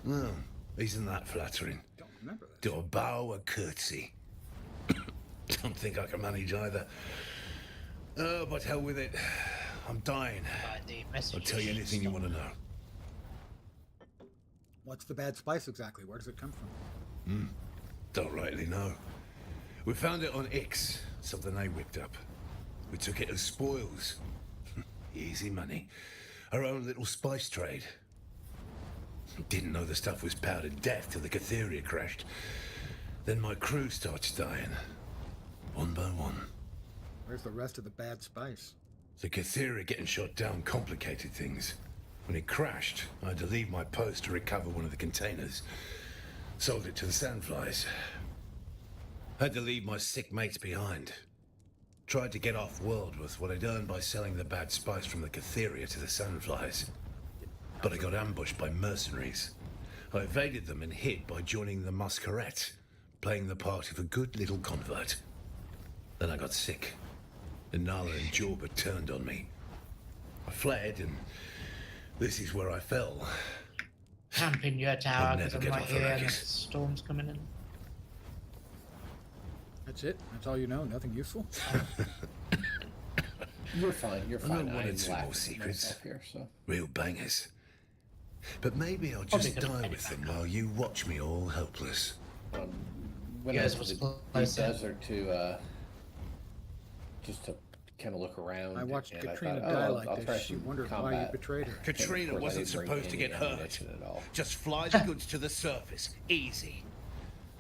Well, isn't that flattering? Don't remember this. Do a bow, a curtsy. Don't think I can manage either. Oh, but hell with it. I'm dying. The I'll message tell you anything you want to know. What's the bad spice exactly? Where does it come from? Don't rightly know. We found it on Ix, something they whipped up. We took it as spoils. Easy money. Our own little spice trade. Didn't know the stuff was powdered death till the Catheria crashed. Then my crew starts dying. One by one. Where's the rest of the bad spice? The Catheria getting shot down complicated things. When it crashed, I had to leave my post to recover one of the containers. Sold it to the Sandflies. Had to leave my sick mates behind. Tried to get off-world with what I'd earned by selling the bad spice from the Catheria to the Sandflies. But I got ambushed by mercenaries. I evaded them and hid by joining the Masquerette, playing the part of a good little convert. Then I got sick. And Nala and Jorba turned on me. I fled, and this is where I fell. Camp in your tower I'll because never I'm get right off here and the Arrakis. storm's coming in. That's it? That's all you know? Nothing useful? You're fine. You're I fine. know one or am two more laughing at secrets. myself here, so. Real bangers. But maybe I'll Probably just gonna die edit with that them while you watch me all helpless. When Yours I was was in the closer. desert to just to kind of look around. I watched and Katrina thought, die I'll like try this. She some wondered why you combat. betrayed her. Katrina Of course, I wasn't didn't bring supposed to any get hurt. ammunition at all. Just fly the goods to the surface. Easy.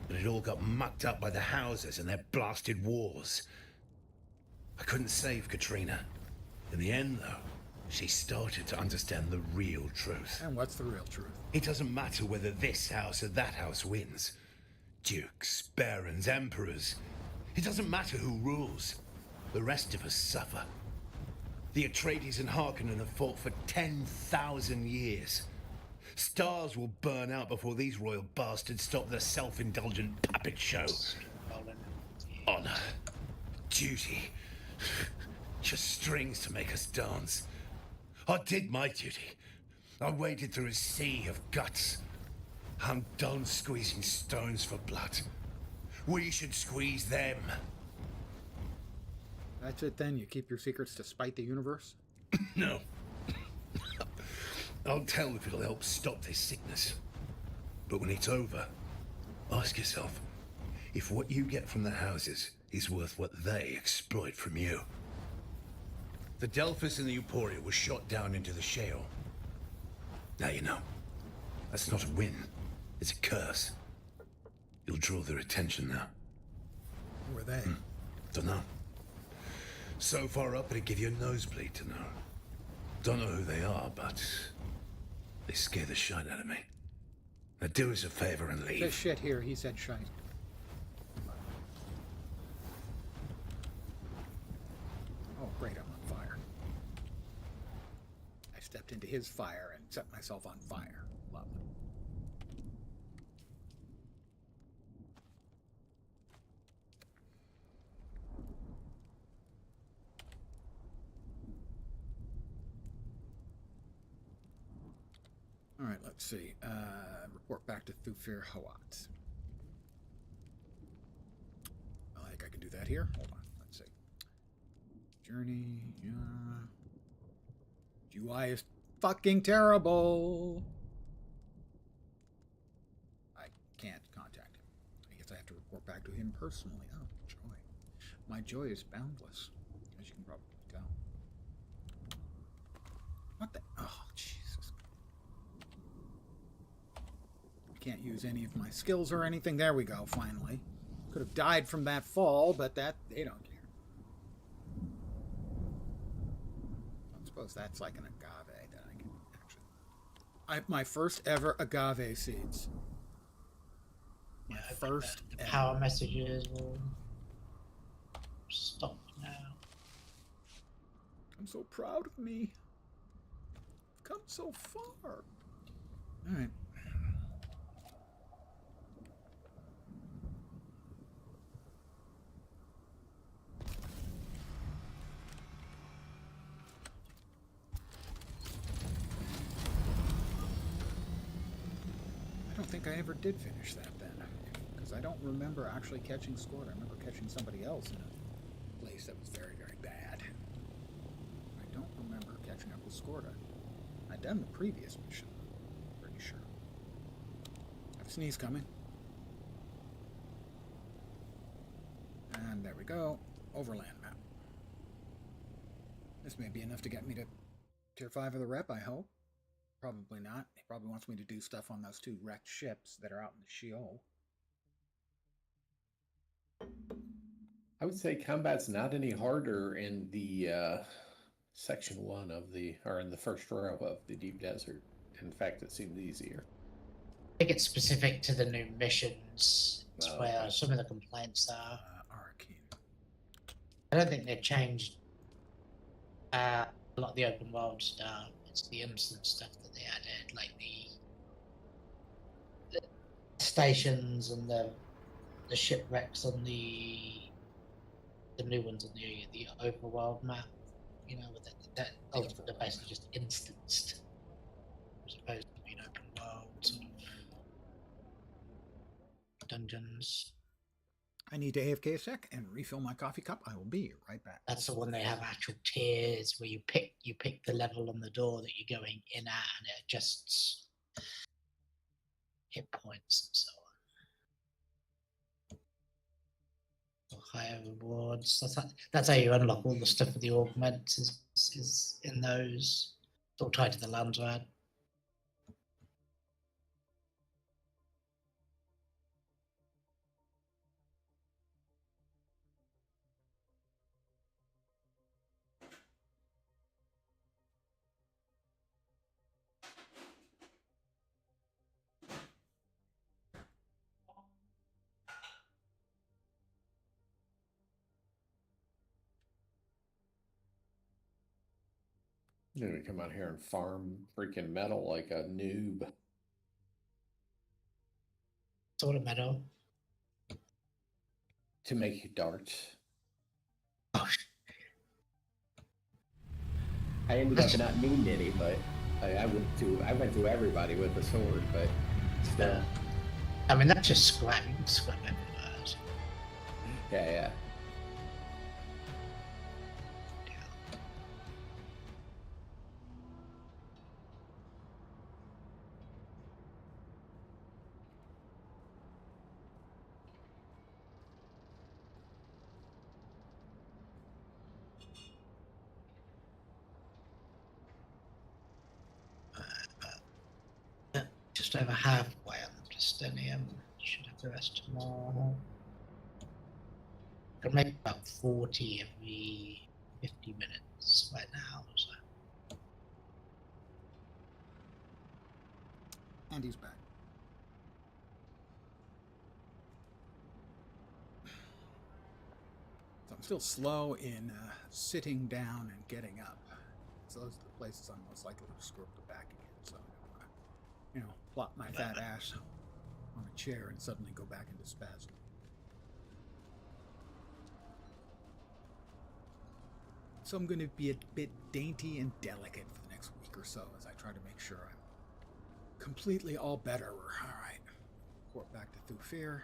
But it all got mucked up by the houses and their blasted wars. I couldn't save Katrina. In the end, though, she started to understand the real truth. And what's the real truth? It doesn't matter whether this house or that house wins. Dukes, barons, emperors. It doesn't matter who rules. The rest of us suffer. The Atreides and Harkonnen have fought for 10,000 years. Stars will burn out before these royal bastards stop their self-indulgent puppet show. Honor. Duty. Just strings to make us dance. I did my duty. I waded through a sea of guts. I'm done squeezing stones for blood. We should squeeze them. That's it then? You keep your secrets to spite the universe? No. I'll tell if it'll help stop this sickness. But when it's over, ask yourself if what you get from the houses is worth what they exploit from you. The Delphus and the Euporia were shot down into the shale. Now you know. That's not a win. It's a curse. You'll draw their attention now. Who are they? Dunno. So far up it'd give you a nosebleed to know. Don't know who they are, but they scare the shite out of me. Now do us a favor and Says leave. shit here, he said shite. his fire and set myself on fire. Lovely. All right, let's see. Report back to Thufir Hawat. I think I can do that here. Hold on. Let's see. Journey. UI is fucking terrible. I can't contact him. I guess I have to report back to him personally. Oh, joy. My joy is boundless, as you can probably tell. What the? Oh, Jesus. I can't use any of my skills or anything. There we go, finally. Could have died from that fall, but that, they don't care. I suppose that's like an agave that I can actually... my first ever agave seeds. My first the ever. power messages will stop now. I'm so proud of me. I've come so far. All right. I don't think I ever did finish that then, because I don't remember actually catching Scorda. I remember catching somebody else in a place that was very, very bad. I don't remember catching up with Scorda. I'd done the previous mission, pretty sure. I have a sneeze coming. And there we go. Overland map. This may be enough to get me to Tier 5 of the rep, I hope. Probably not. He probably wants me to do stuff on those 2 wrecked ships that are out in the Sheol. I would say combat's not any harder in the section 1 of the, or in the first row of the deep desert. In fact, it seems easier. I think it's specific to the new missions. It's Oh, where okay. some of the complaints are. Arcane. I don't think they've changed a lot of the open world stuff. It's the instant stuff that they added, like the stations and the shipwrecks on the new ones on the overworld map. You know, with that they're basically just instanced, as opposed to being open world sort of dungeons. I need to AFK a sec and refill my coffee cup. I will be right back. That's the one they have actual tiers where you pick the level on the door that you're going in at, and it adjusts hit points and so on. Higher rewards. That's how you unlock all the stuff with the augments. Is in those. It's all tied to the Landsrad. You're gonna come out here and farm freaking metal like a noob. Sort of metal. To make darts. Oh, I ended up not needing any, but I went through everybody with the sword, but still. I mean, that's just scrap. You can scrap everywhere. So. Yeah. Just over halfway on the Justinian. Should have the rest tomorrow. Can make about 40 every 50 minutes right now. So. And he's back. So I'm still slow in sitting down and getting up. So those are the places I'm most likely to screw up the back again. So I don't want to, plop my fat ass on a chair and suddenly go back into spasm. So I'm going to be a bit dainty and delicate for the next week or so as I try to make sure I'm completely all better. All right. Report back to Thufir.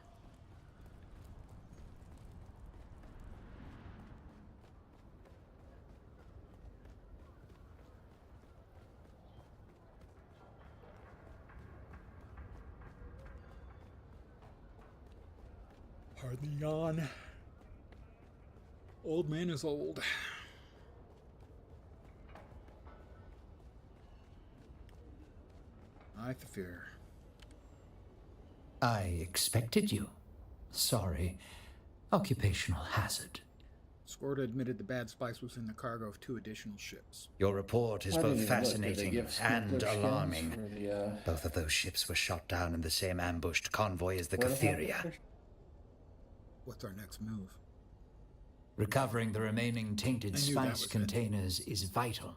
Hardly yawn. Old man is old. I fear. I expected you. Sorry. Occupational hazard. Scorta admitted the bad spice was in the cargo of 2 additional ships. Your report is I didn't both even look. Did they fascinating give and smuggler skins alarming. for the, Both of those ships were shot down in the same ambushed convoy as the what happened? Catheria. What's our next move? Recovering the remaining tainted I knew that spice was it. containers is vital.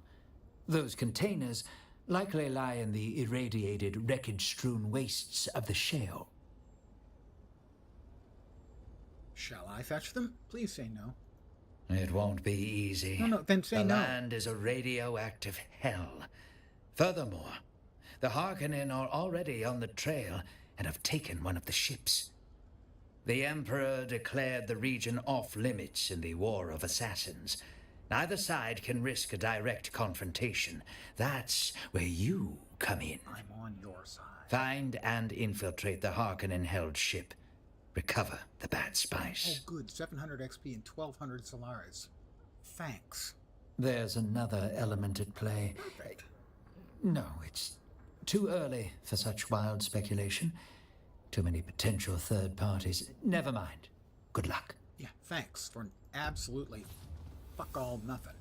Those containers likely lie in the irradiated, wreckage-strewn wastes of the shale. Shall I fetch them? Please say no. It won't be easy. No, then say the no. land is a radioactive hell. Furthermore, the Harkonnen are already on the trail and have taken one of the ships. The Emperor declared the region off-limits in the War of Assassins. Neither side can risk a direct confrontation. That's where you come in. I'm on your side. Find and infiltrate the Harkonnen-held ship. Recover the bad Oh, spice. good. 700 XP and 1200 Solaris. Thanks. There's another element at play. Perfect. No, it's too early for such wild speculation. Too many potential third parties. Never mind. Good luck. Yeah, thanks for an absolutely fuck all nothing.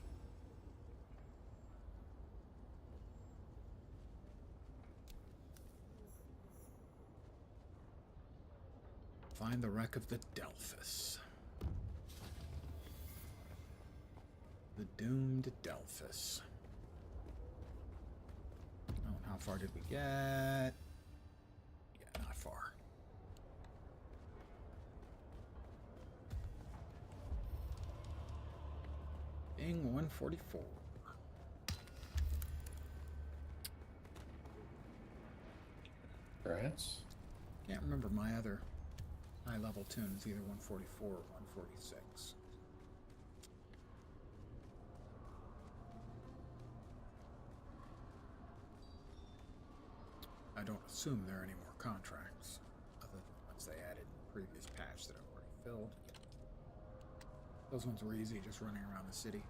Find the wreck of the Delphus. The doomed Delphus. Oh, how far did we get? Yeah, not far. Bing 144. Perhaps? Can't remember my other high level tunes, either 144 or 146. I don't assume there are any more contracts, other than the ones they added in the previous patch that I've already filled. Those ones were easy, just running around the city.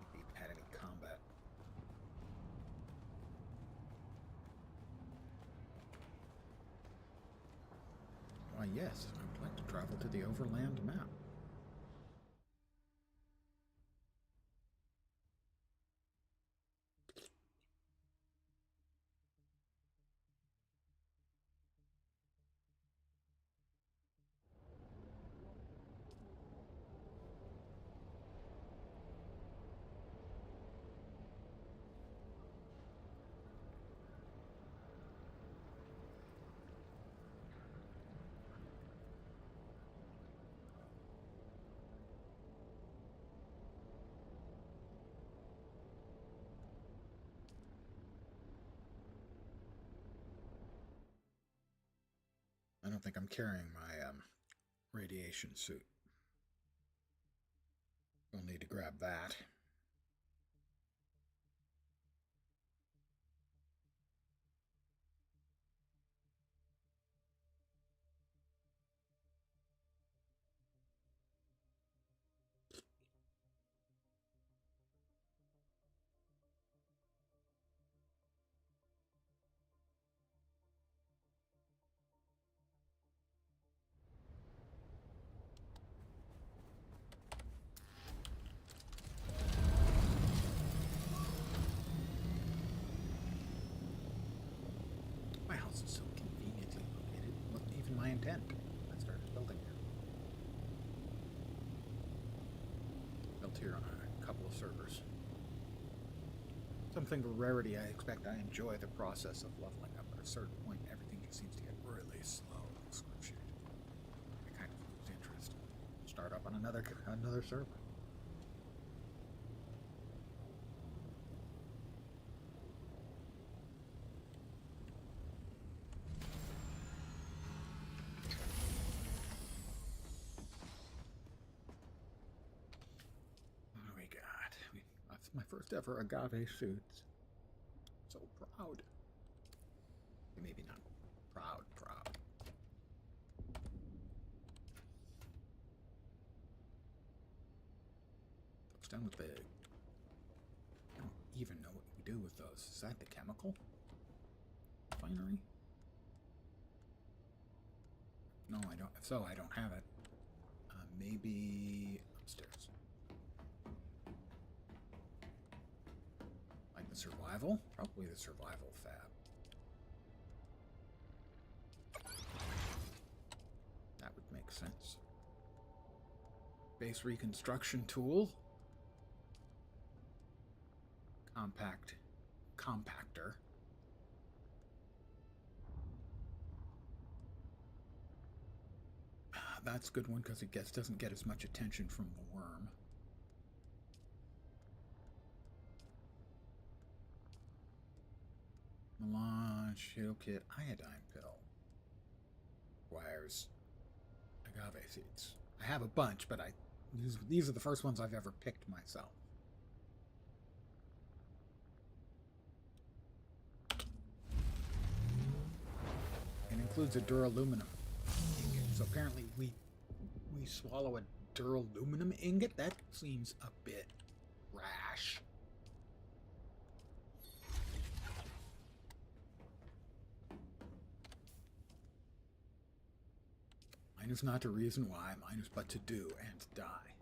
If you had any combat. Why, yes, I would like to travel to the overland map. I don't think I'm carrying my radiation suit. We'll need to grab that. My house is so conveniently located. It wasn't even my intent when I started building here. Built here on a couple couple of servers. Something of rarity, I expect I enjoy the process of leveling up. At a certain point, everything just seems to get really slow and excruciating. I kind of lose interest. Start up on another server. What do we got? That's my first ever agave suits. So proud. Maybe not proud. What's done with the... I don't even know what we do with those. Is that the chemical refinery? No, I don't. If so, I don't have it. Maybe upstairs. Like the survival? Probably the survival fab. That would make sense. Base reconstruction tool. Compactor. That's a good one because it doesn't get as much attention from the worm. Melange, shield kit, iodine pill. Requires agave seeds. I have a bunch, but these are the first ones I've ever picked myself. It includes a duraluminum ingot. So apparently we swallow a duraluminum ingot? That seems a bit rash. Mine is not to reason why, mine is but to do and die.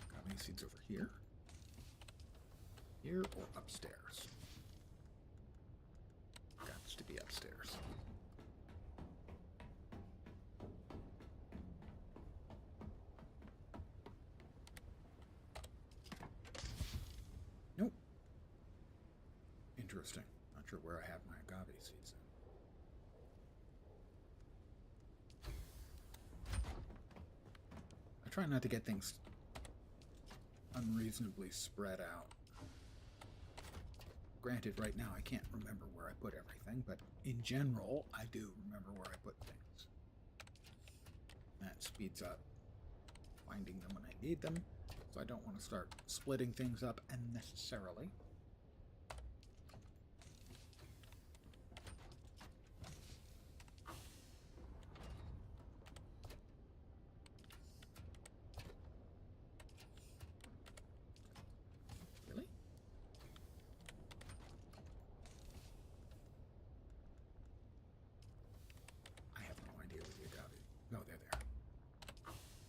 Got seeds over here? Here or upstairs? Got to be upstairs. Nope. Interesting. Not sure where I have my agave seeds in. I try not to get things unreasonably spread out. Granted, right now I can't remember where I put everything, but in general, I do remember where I put things. That speeds up finding them when I need them, so I don't want to start splitting things up unnecessarily.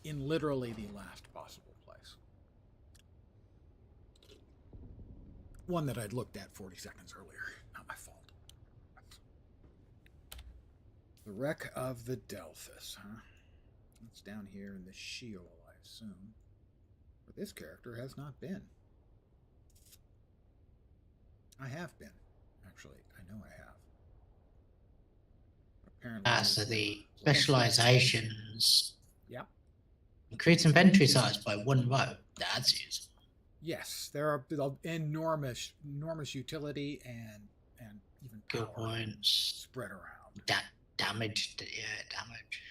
In literally the last possible place. One that I'd looked at 40 seconds earlier. Not my fault. The wreck of the Delphus, huh? It's down here in the Sheol, I assume. But this character has not been. I have been. Actually, I know I have. Apparently. So the specializations. Yeah. Increase inventory size by 1 row. That's useful. Yes, there are enormous utility and even skill power points spread around. Damage. Damage.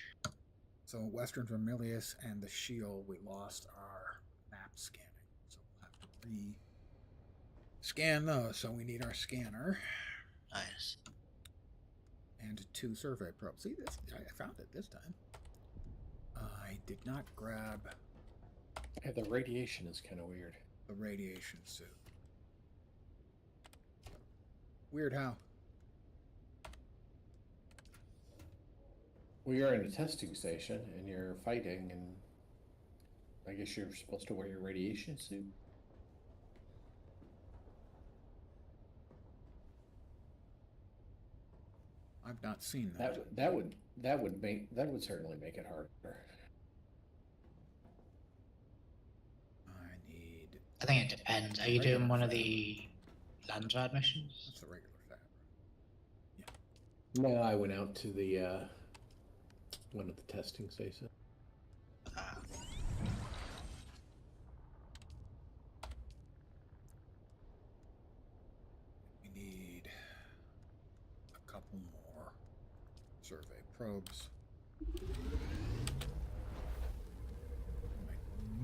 So Western Vermilius and the Sheol, we lost our map scanning, so we'll have to re-scan those. So we need our scanner. Nice. And 2 survey probes. See this? I found it this time. I did not grab. Yeah, the radiation is kind of weird. The radiation suit. Weird how? Well, you're in a testing station and you're fighting, and I guess you're supposed to wear your radiation suit. I've not seen that. That would certainly make it harder. I need. I think it depends. Are you Regular doing one of fab. the Landside missions? That's the regular fab. No, I went out to the one at the testing station. We need a couple more survey probes.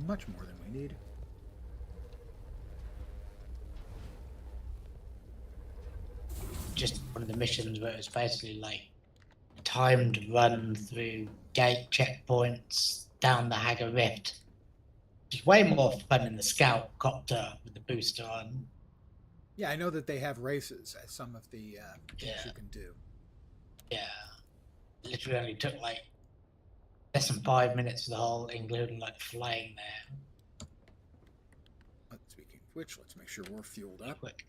Much more than we need. Just one of the missions where it's basically like timed run through gate checkpoints down the Hagger Rift. It's way more fun in the scout copter with the booster on. Yeah, I know that they have races at some of the things Yeah. you can do. Yeah. Literally only took like less than 5 minutes for the whole, including like flying there. But speaking of which, let's make sure we're fueled up. Quick.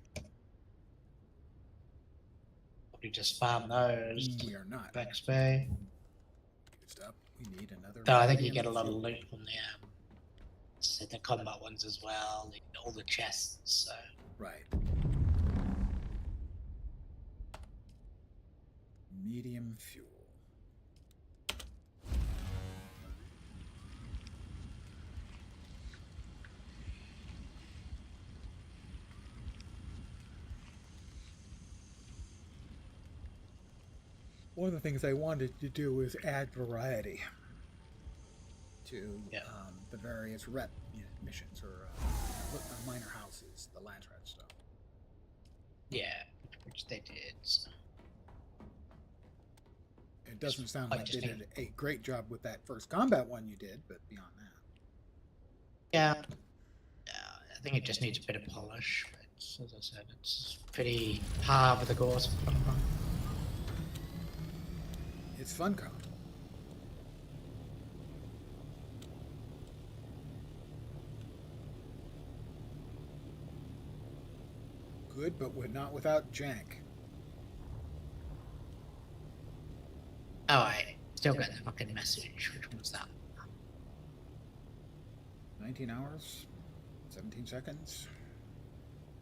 Probably just farm those. We are not XP. used up. We need another. No, I think you medium get a lot of fuel. loot from the combat ones as well, all the chests. So Right. Medium fuel. One of the things I wanted to do was add variety to the various rep missions or minor houses, the land rat stuff. yeah, which they did. So. It doesn't sound I like just they think- did a great job with that first combat one you did, but beyond that. Yeah. I think it just needs a bit of polish. It's, as I said, it's pretty par for the course. It's fun comp. Good, but not without jank. Oh, I still got the fucking message. Which one was that? 19 hours, 17 seconds.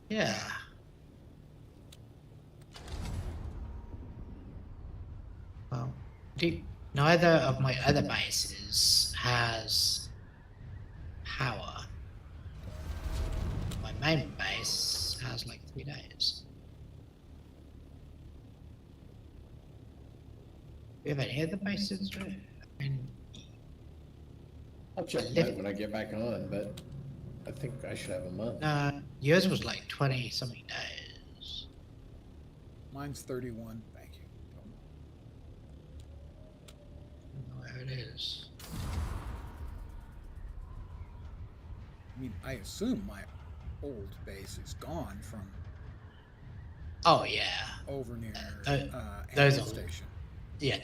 Yeah. Well, neither of my other bases has power. My main base has like 3 days. Do you have any other bases? I mean, I'll check that when I get back on, but I think I should have a month. no, yours was like 20 something days. Mine's 31. Thank you. I don't know where it is. I mean, I assume my old base is gone from Oh yeah, over near those Animal are- Station. yeah.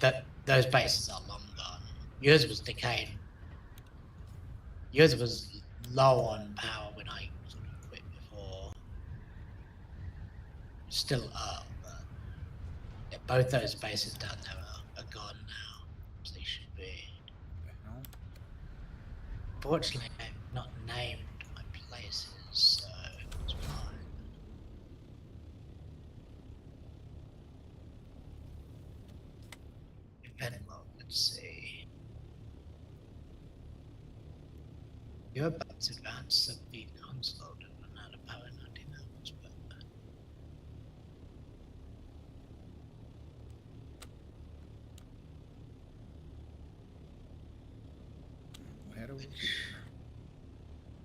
Those bases are long gone. Yours was decaying. Yours was low on power when I sort of quit before. Still up, but yeah, both those bases down there are gone now. So they should be. The hell? Fortunately, I've not named my places, so it's fine. Event log, let's see. You're about to advance sub-beat console and run out of power 19 hours, but We'll head over here.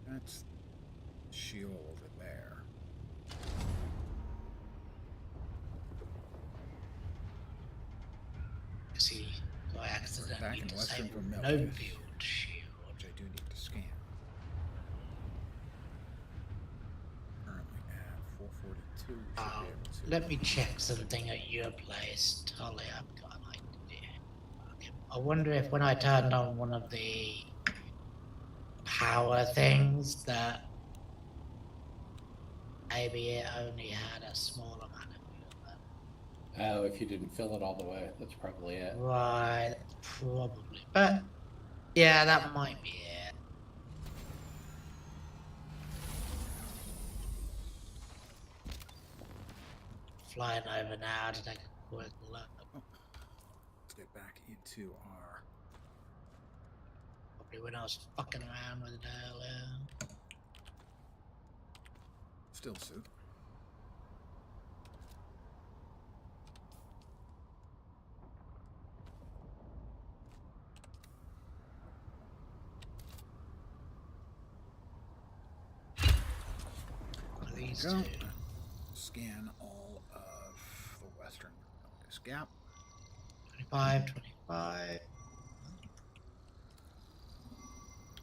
That's Sheol over there. see, so I Back accidentally in Western disabled from no Melbourne. field shield. Which I do need to scan. Currently at 442. Should be able to. Let me check something at your place, Tolly. I've got an idea. Okay. I wonder if when I turned on one of the power things that maybe it only had a small amount of fuel. Oh, if you didn't fill it all the way, that's probably it. Right, probably. But yeah, that might be it. Flying over now to take a quick look. Let's get back into our Probably when I was fucking around with it earlier. still suit. One of these Go. two. Scan all of the western Notice Gap. 25.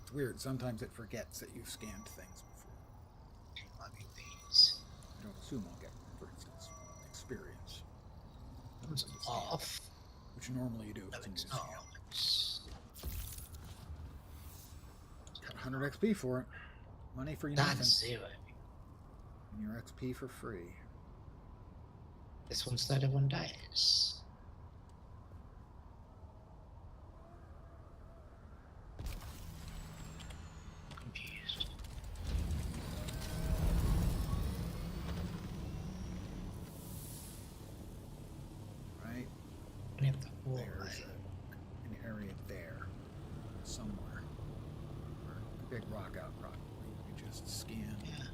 It's weird. Sometimes it forgets that you've scanned things before. Might be these. I don't assume I'll get, for instance, experience. One's off. Which normally you do if No, it's a new it's scan. not. It's... Got 100 XP for it. Money for you nothing. That's 0. And your XP for free. This one's 31 days. Confused. Right? Any of the There's hallway. an area there. Somewhere. Or a big rock outcrop. You just scan. Yeah.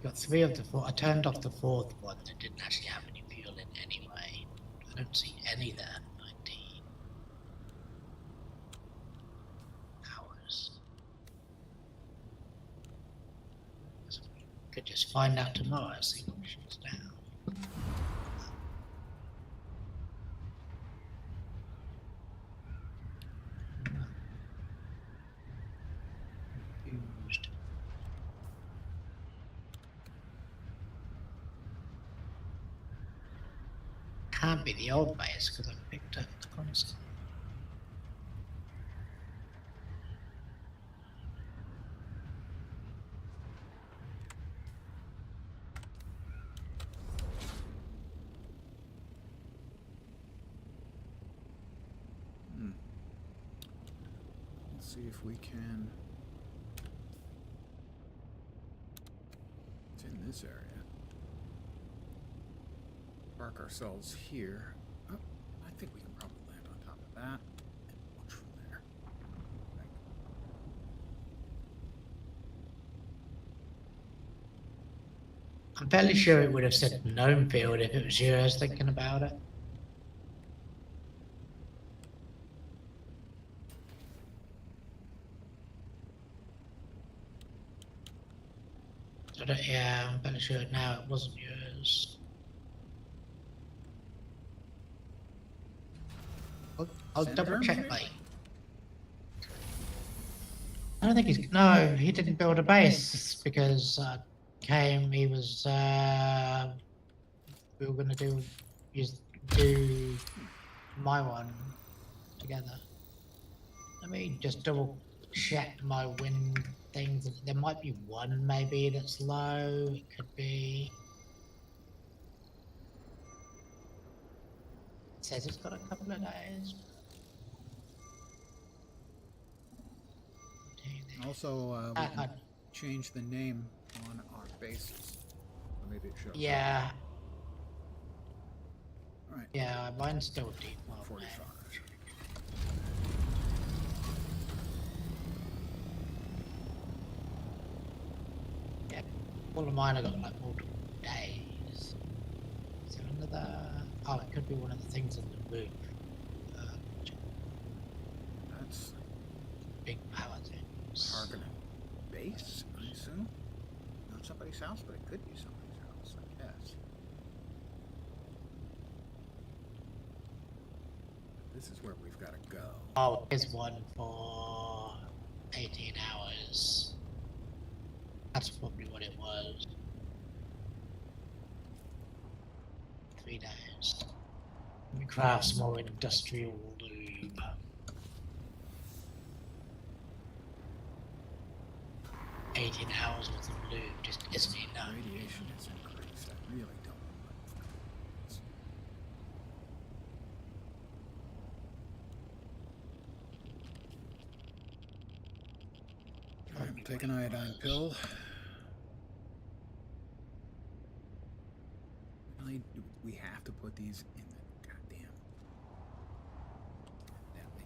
Got 3 of the 4. I turned off the 4th one that didn't actually have any fuel in anyway. I don't see any there. 19 hours. So we could just find out tomorrow, see what shit's down. Confused. Can't be the old base because I picked up the console. Let's see if we can. It's in this area. Park ourselves here. Oh, I think we can probably land on top of that and launch from there. I think. I'm fairly sure it would have said gnome field if it was you. I was thinking about it. Yeah, I'm fairly sure now it wasn't yours. I'll Senator? double check, mate. I don't think he's. No, he didn't build a base because he was. We were gonna do my one together. Let me just double check my wind things. There might be one maybe that's low. It could be. It says it's got a couple of days. Also, we Ah, can change the name on our bases. Or maybe it shows. yeah, All right. yeah, mine's still default. 45. Yeah, all of mine have got like multiple days. Is there another? Oh, it could be one of the things in the roof. That's Big power things. Harkonnen base, I assume. Not somebody's house, but it could be somebody's house, I guess. This is where we've got to go. Oh, here's one for 18 hours. That's probably what it was. 3 days. Let me craft some more industrial lube. $18 worth of lube just isn't enough. Radiation is increased. I really don't want we'll take an iodine pill. Really, do we have to put these in the goddamn?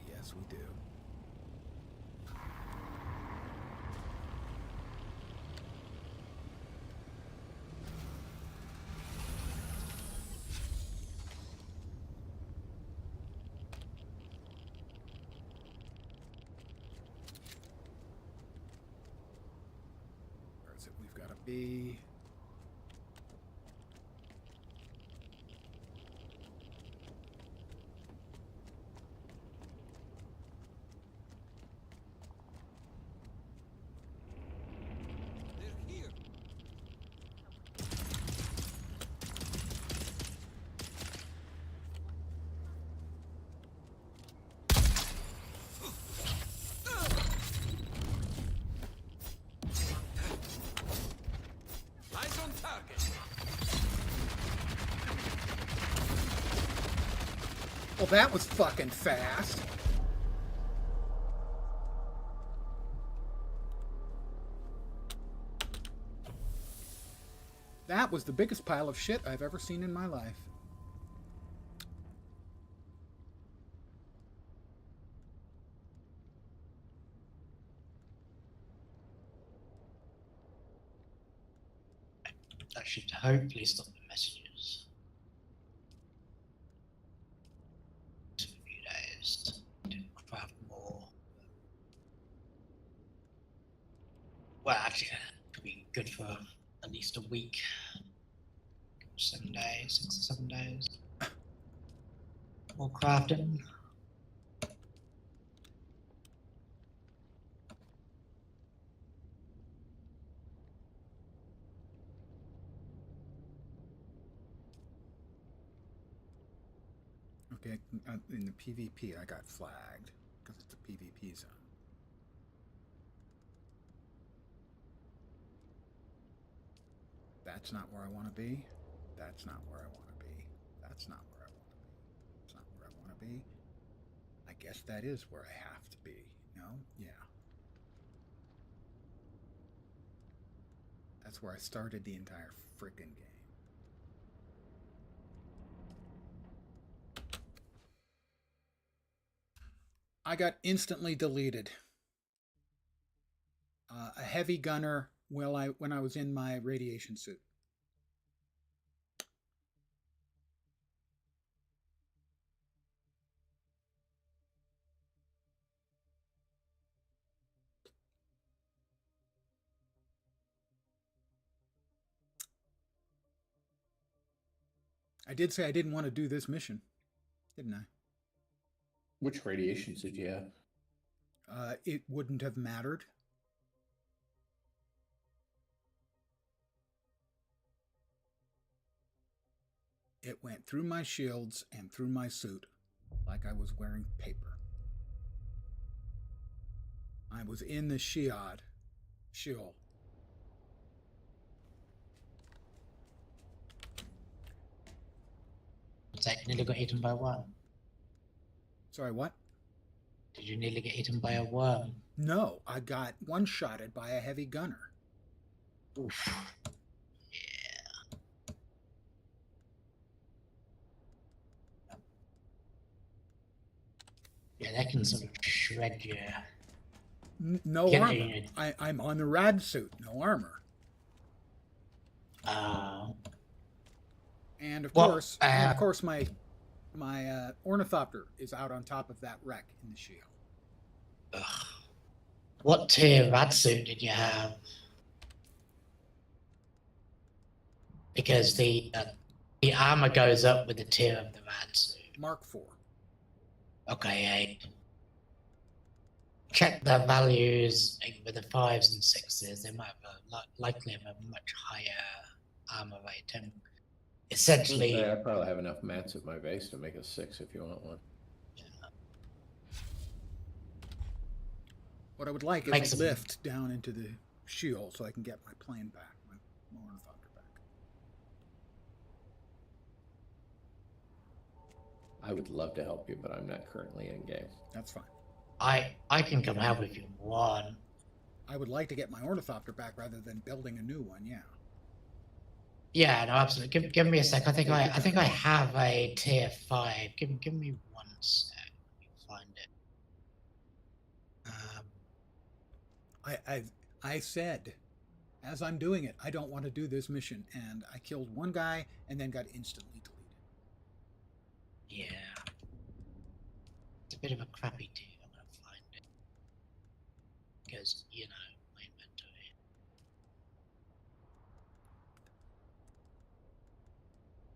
Yes, we do. Where is it? We've got to be. Well, that was fucking fast. That was the biggest pile of shit I've ever seen in my life. That should hopefully stop the messages. A few days to craft more. Well, actually, it could be good for at least a week. 7 days, 6 or 7 days. More crafting. Okay, in the PvP I got flagged because it's a PvP zone. That's not where I want to be. That's not where I want to be. That's not where I want to be. That's not where I want to be. I guess that is where I have to be. No? Yeah. That's where I started the entire freaking game. I got instantly deleted. A heavy gunner when I was in my radiation suit. I did say I didn't want to do this mission, didn't I? Which radiations did you have? It wouldn't have mattered. It went through my shields and through my suit like I was wearing paper. I was in the shield. Zach nearly got eaten by a worm. Sorry, what? Did you nearly get eaten by a worm? No, I got one-shotted by a heavy gunner. Oof. Yeah, that can sort of shred you. No armor. I'm on the rad suit, no armor. And of course, my ornithopter is out on top of that wreck in the shield. Ugh. What tier rad suit did you have? Because the armor goes up with the tier of the rad suit. Mark 4. Okay, 8. Check the values with the 5s and 6s. They might have likely have a much higher armor rating. Essentially, I probably have enough mats at my base to make a 6 if you want one. Yeah. What I would like is a lift down into the shield so I can get my plane back, my ornithopter back. I would love to help you, but I'm not currently in game. That's fine. I can come help if you want. I would like to get my ornithopter back rather than building a new one. Yeah. Yeah, no, absolutely. Give me a sec. I think I have a tier 5. Give me one sec. Let me find it. I said, as I'm doing it, I don't want to do this mission, and I killed one guy and then got instantly deleted. Yeah. It's a bit of a crappy tier. I'm gonna find it. Because, you know, my inventory.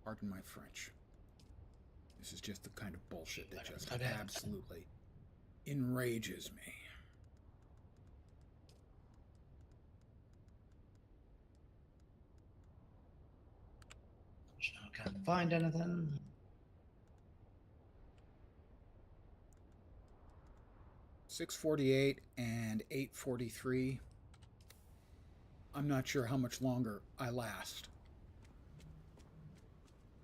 Pardon my French. This is just the kind of bullshit that just Put it. absolutely enrages me. I can't find anything. $6.48 and $8.43. I'm not sure how much longer I last.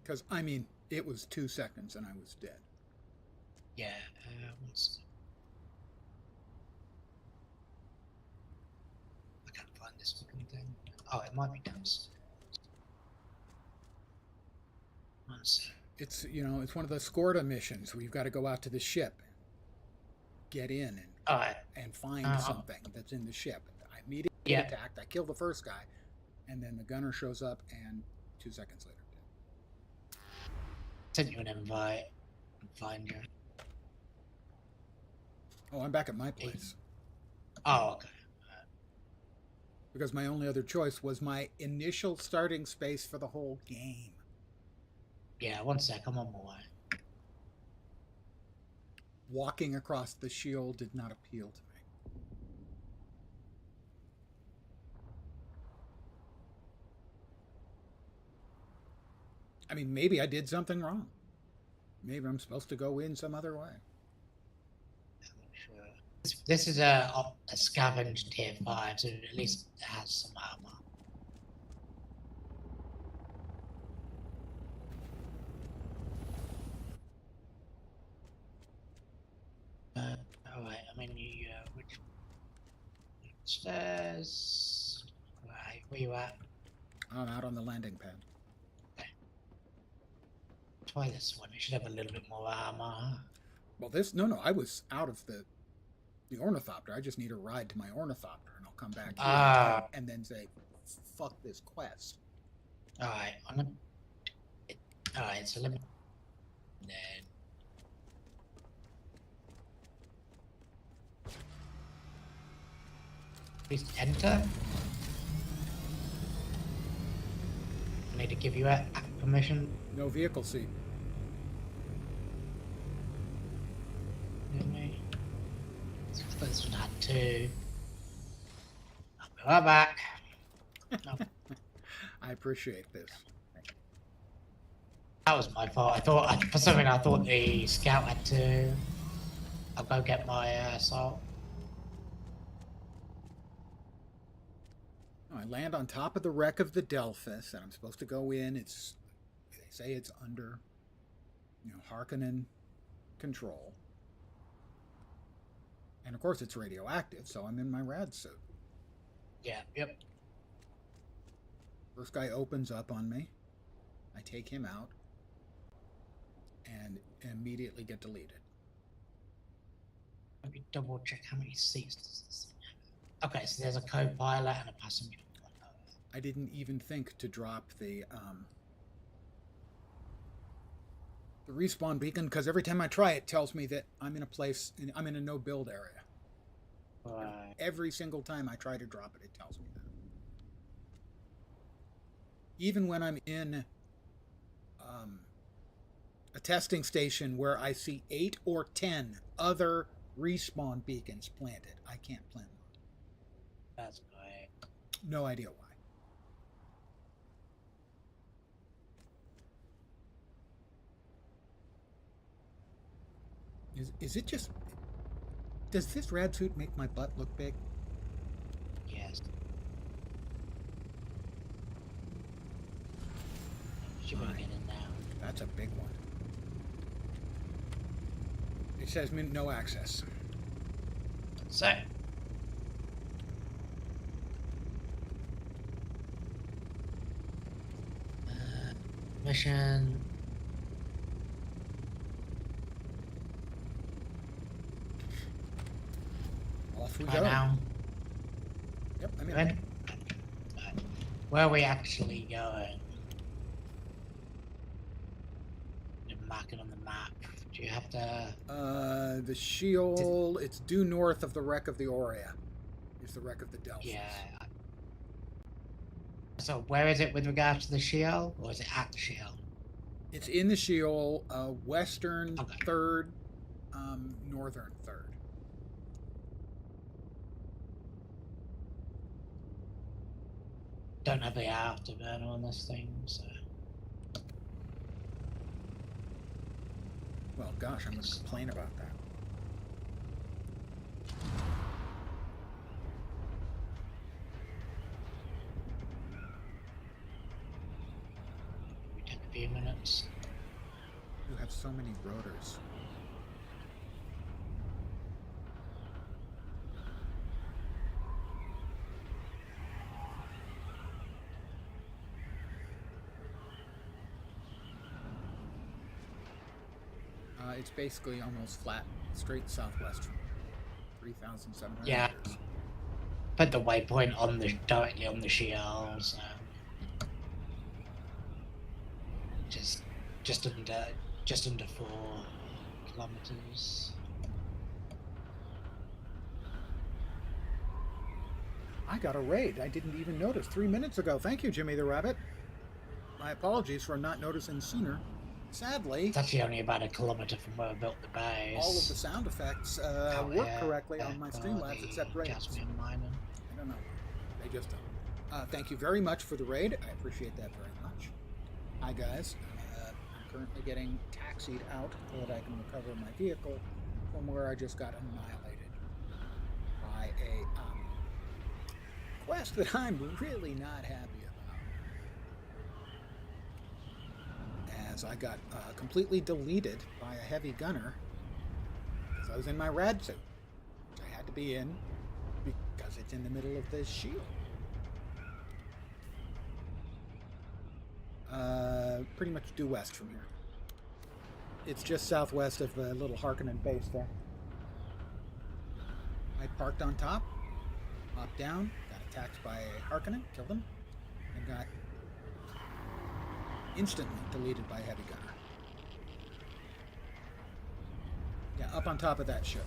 Because, I mean, it was 2 seconds and I was dead. Yeah, I can't find this fucking thing. Oh, it might be downstairs. One sec. It's, you know, it's one of the Scorta missions where you've got to go out to the ship, get in, and find something that's in the ship. I immediately attacked. I killed the first guy, and then the gunner shows up, and 2 seconds later, dead. Sent you an invite. Find you. Oh, I'm back at my place. Oh, okay. Because my only other choice was my initial starting space for the whole game. Yeah, one sec. I'm on my way. Walking across the shield did not appeal to me. I mean, maybe I did something wrong. Maybe I'm supposed to go in some other way. This is a scavenged tier 5, so at least it has some armor. Alright, I mean, which stairs? Right, where you at? I'm out on the landing pad. Okay. Try this one. It should have a little bit more armor. Well, no, I was out of the ornithopter. I just need a ride to my ornithopter, and I'll come back here and then say, "Fuck this quest." All right, all right. So let me. Then. Please enter. I need to give you a permission. No vehicle seat. This one had 2. I'll be right back. No. I appreciate this. That was my fault. For some reason I thought the scout had 2. I'll go get my assault. I land on top of the wreck of the Delphus, and I'm supposed to go in. They say it's under, Harkonnen control. And of course it's radioactive, so I'm in my rad suit. Yeah, yep. First guy opens up on me. I take him out and immediately get deleted. Let me double check how many seats does this thing have. Okay, so there's a co-pilot and a passenger. I didn't even think to drop the respawn beacon, because every time I try it tells me that I'm in a no build area. Right. Every single time I try to drop it, it tells me that. Even when I'm in a testing station where I see 8 or 10 other respawn beacons planted, I can't plant one. That's great. No idea why. Is it just... Does this rad suit make my butt look big? Yes. Should we get in now? That's a big one. It says no access. So, mission. Off we Right go. now. Yep, I'm in. Good. Where are we actually going? Mark it on the map. Do you have to? The Sheol, it's due north of the wreck of the Aurea. It's the wreck of the Delphis. Yeah. So where is it with regards to the Sheol, or is it at the Sheol? It's in the Sheol, western Okay. third, northern third. Don't have the afterburner on this thing, so. Well, gosh, I'm going to complain about that. We take a few minutes. You have so many rotors. It's basically almost flat, straight southwest from 3,700 Yeah. meters. Put the waypoint on the directly on the Sheol, so just under 4 kilometers. I got a raid. I didn't even notice 3 minutes ago. Thank you, Jimmy the Rabbit. My apologies for not noticing sooner. Sadly, It's actually only about a kilometer from where I built the base. all of the sound effects work correctly on my Streamlabs except raids. Jasmine mining. I don't know. They just don't. Thank you very much for the raid. I appreciate that very much. Hi, guys. I'm currently getting taxied out so that I can recover my vehicle from where I just got annihilated by a quest that I'm really not happy about. As I got completely deleted by a heavy gunner because I was in my rad suit, which I had to be in because it's in the middle of this shield. Pretty much due west from here. It's just southwest of the little Harkonnen base there. I parked on top, hopped down, got attacked by a Harkonnen, killed him, and got instantly deleted by a heavy gunner. Yeah, up on top of that ship.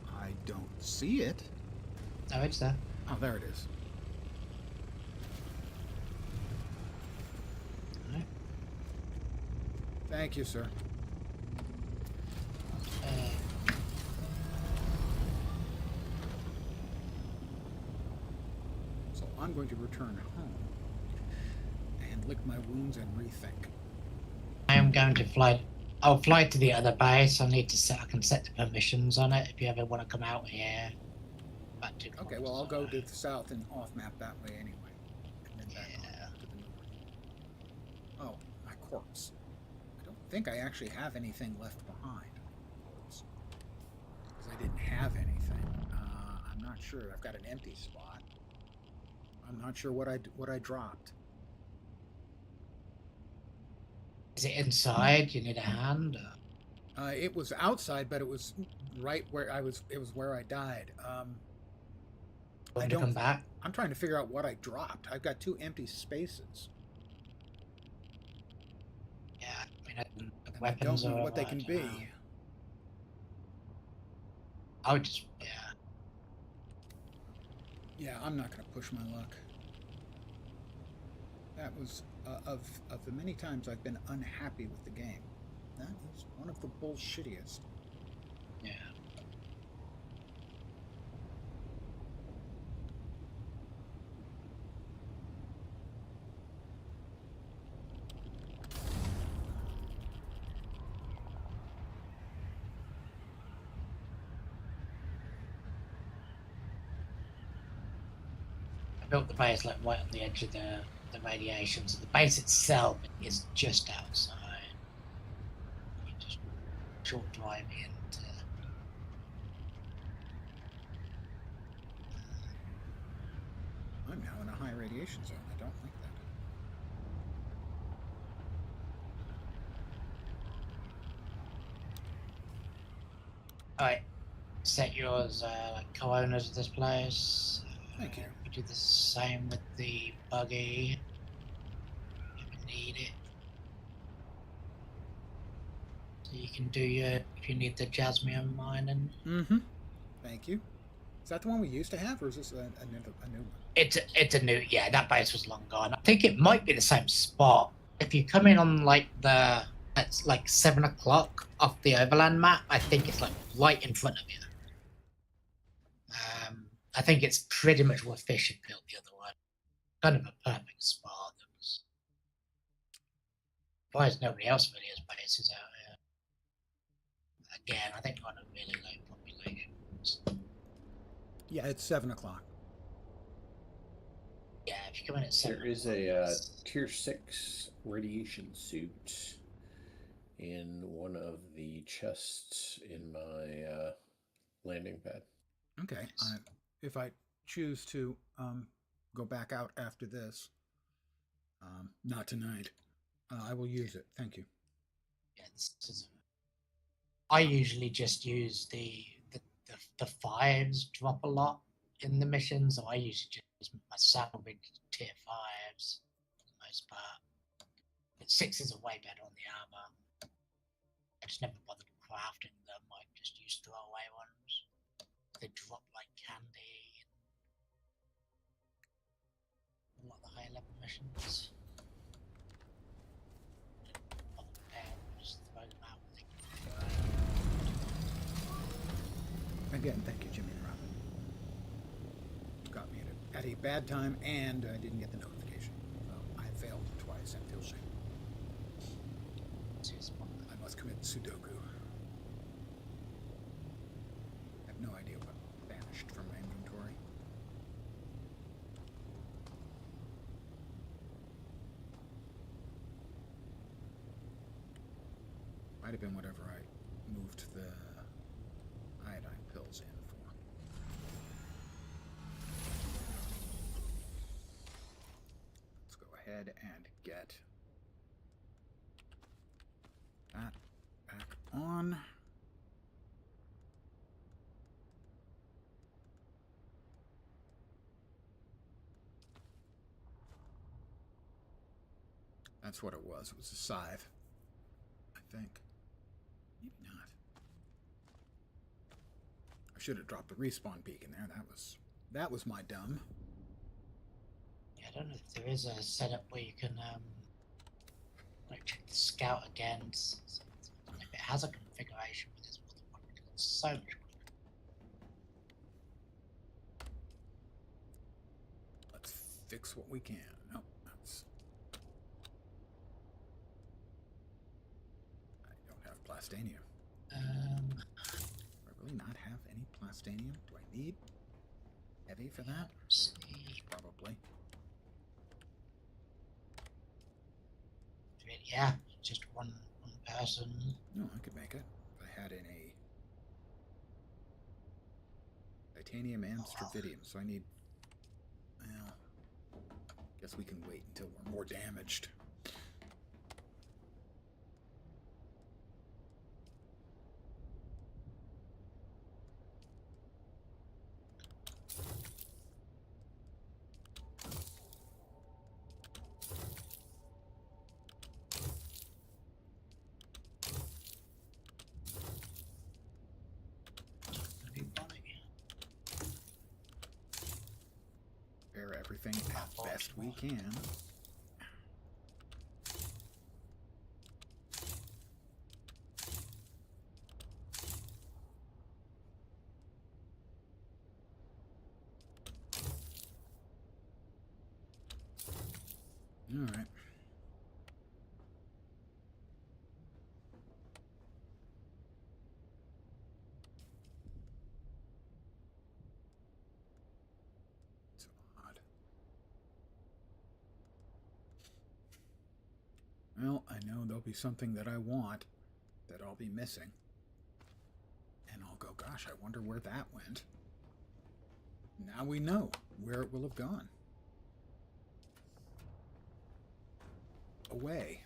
I don't see it. Oh, it's there. Oh, there it is. Alright. Thank you, sir. So I'm going to return home and lick my wounds and rethink. I am going to fly. I'll fly to the other base. I can set the permissions on it if you ever want to come out here. About 2 Okay, well, I'll go to the south and off map that way anyway. And then back on to the north. Oh, my corpse. I don't think I actually have anything left behind. Because I didn't have anything. I'm not sure. I've got an empty spot. I'm not sure what I dropped. Is it inside? You need a hand? It was outside, but it was right where I was. It was where I died. Want to come back? I'm trying to figure out what I dropped. I've got 2 empty spaces. Yeah, I mean, the And weapons I don't know are what they can be. I would just, yeah. Yeah, I'm not going to push my luck. That was of the many times I've been unhappy with the game. That is one of the bullshittiest. Yeah. I built the base like right on the edge of the radiation, so the base itself is just outside. You just short drive into radiation zone. I don't like that. Alright, set yours like co-owners of this place. Thank you. We do the same with the buggy. If we need it. So you can do your, if you need the jasmine mining. Mm-hmm. Thank you. Is that the one we used to have, or is this a new one? It's a new, yeah, that base was long gone. I think it might be the same spot. If you come in on like it's like 7 o'clock off the overland map, I think it's like right in front of you. I think it's pretty much what Fish had built the other one. Kind of a perfect spot. That was. Why is nobody else really has bases out here? Again, I think on a really low population. Yeah, it's 7 o'clock. Yeah, if you come in at 7 There is a tier 6 radiation suit in one of the chests in my landing pad. Okay. If I choose to go back out after this, not tonight, I will use it. Thank you. Yeah, I usually just use the fives drop a lot in the missions, so I usually just use my salvage tier 5s for the most part. But 6s are way better on the armor. I just never bothered crafting them. I just use throwaway ones. They drop like candy in a lot of the higher level missions. Just throw them out. Again, thank you, Jimmy and Robin. Got me at a bad time, and I didn't get the notification. I failed twice and feel shame. I must commit Sudoku. I have no idea what vanished from my inventory. Might have been whatever I moved the iodine pills in for. Let's go ahead and get that back on. That's what it was. It was a scythe, I think. Maybe not. I should have dropped the respawn beacon there. That was my dumb. Yeah, I don't know if there is a setup where you can like check the scout again. If it has a configuration with this one, it's so much quicker. Let's fix what we can. Nope, that's. I don't have plastanium. Do I really not have any plastanium? Do I need heavy for that? Probably. Yeah, just one person. No, I could make it. If I had in a titanium and stravidium, so I need. Well, guess we can wait until we're more damaged. Repair everything as best we can. All right. So odd. Well, I know there'll be something that I want that I'll be missing. And I'll go, gosh, I wonder where that went. Now we know where it will have gone. away.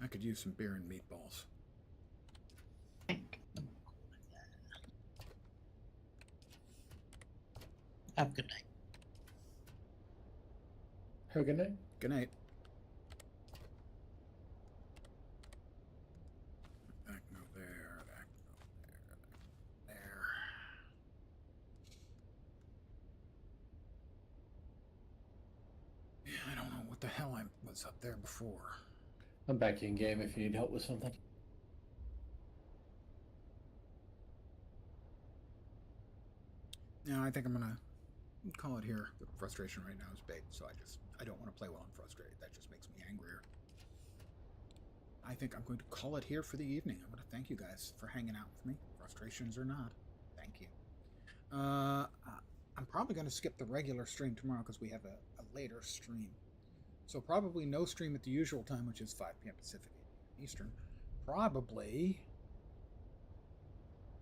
I could use some beer and meatballs. Have a good night. Have a good night. Good night. That can go there, that can go there, there. Yeah, I don't know what the hell I was up there before. I'm back in game if you need help with something. Yeah, I think I'm gonna call it here. The frustration right now is big, so I don't want to play while I'm frustrated. That just makes me angrier. I think I'm going to call it here for the evening. I want to thank you guys for hanging out with me, frustrations or not. Thank you. I'm probably going to skip the regular stream tomorrow because we have a later stream. So probably no stream at the usual time, which is 5 p.m. Pacific, 8 p.m. Eastern. Probably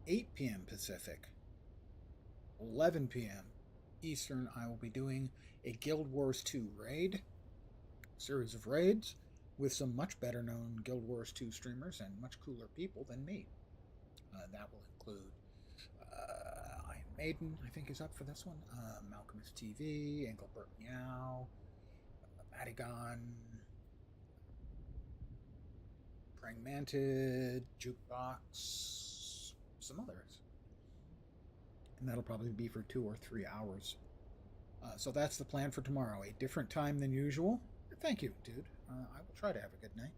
8 p.m. Pacific, 11 p.m. Eastern. I will be doing a Guild Wars 2 raid, series of raids, with some much better known Guild Wars 2 streamers and much cooler people than me. That will include Iron Maiden, I think, is up for this one. Malcolmus TV, Engelbert Meow, Madigan, Praying Mantid, Jukebox, some others. And that'll probably be for 2 or 3 hours. So that's the plan for tomorrow. A different time than usual. Thank you, dude. I will try to have a good night.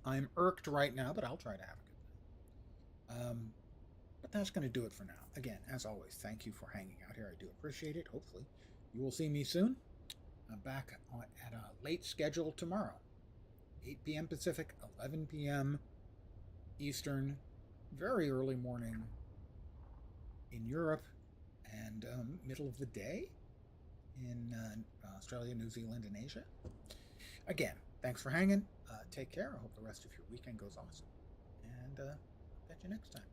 I'm irked right now, but I'll try to have a good night. But that's going to do it for now. Again, as always, thank you for hanging out here. I do appreciate it. Hopefully, you will see me soon. I'm back at a late schedule tomorrow. 8 p.m. Pacific, 11 p.m. Eastern. Very early morning in Europe, and middle of the day in Australia, New Zealand, and Asia. Again, thanks for hanging. Take care. I hope the rest of your weekend goes awesome. And catch you next time.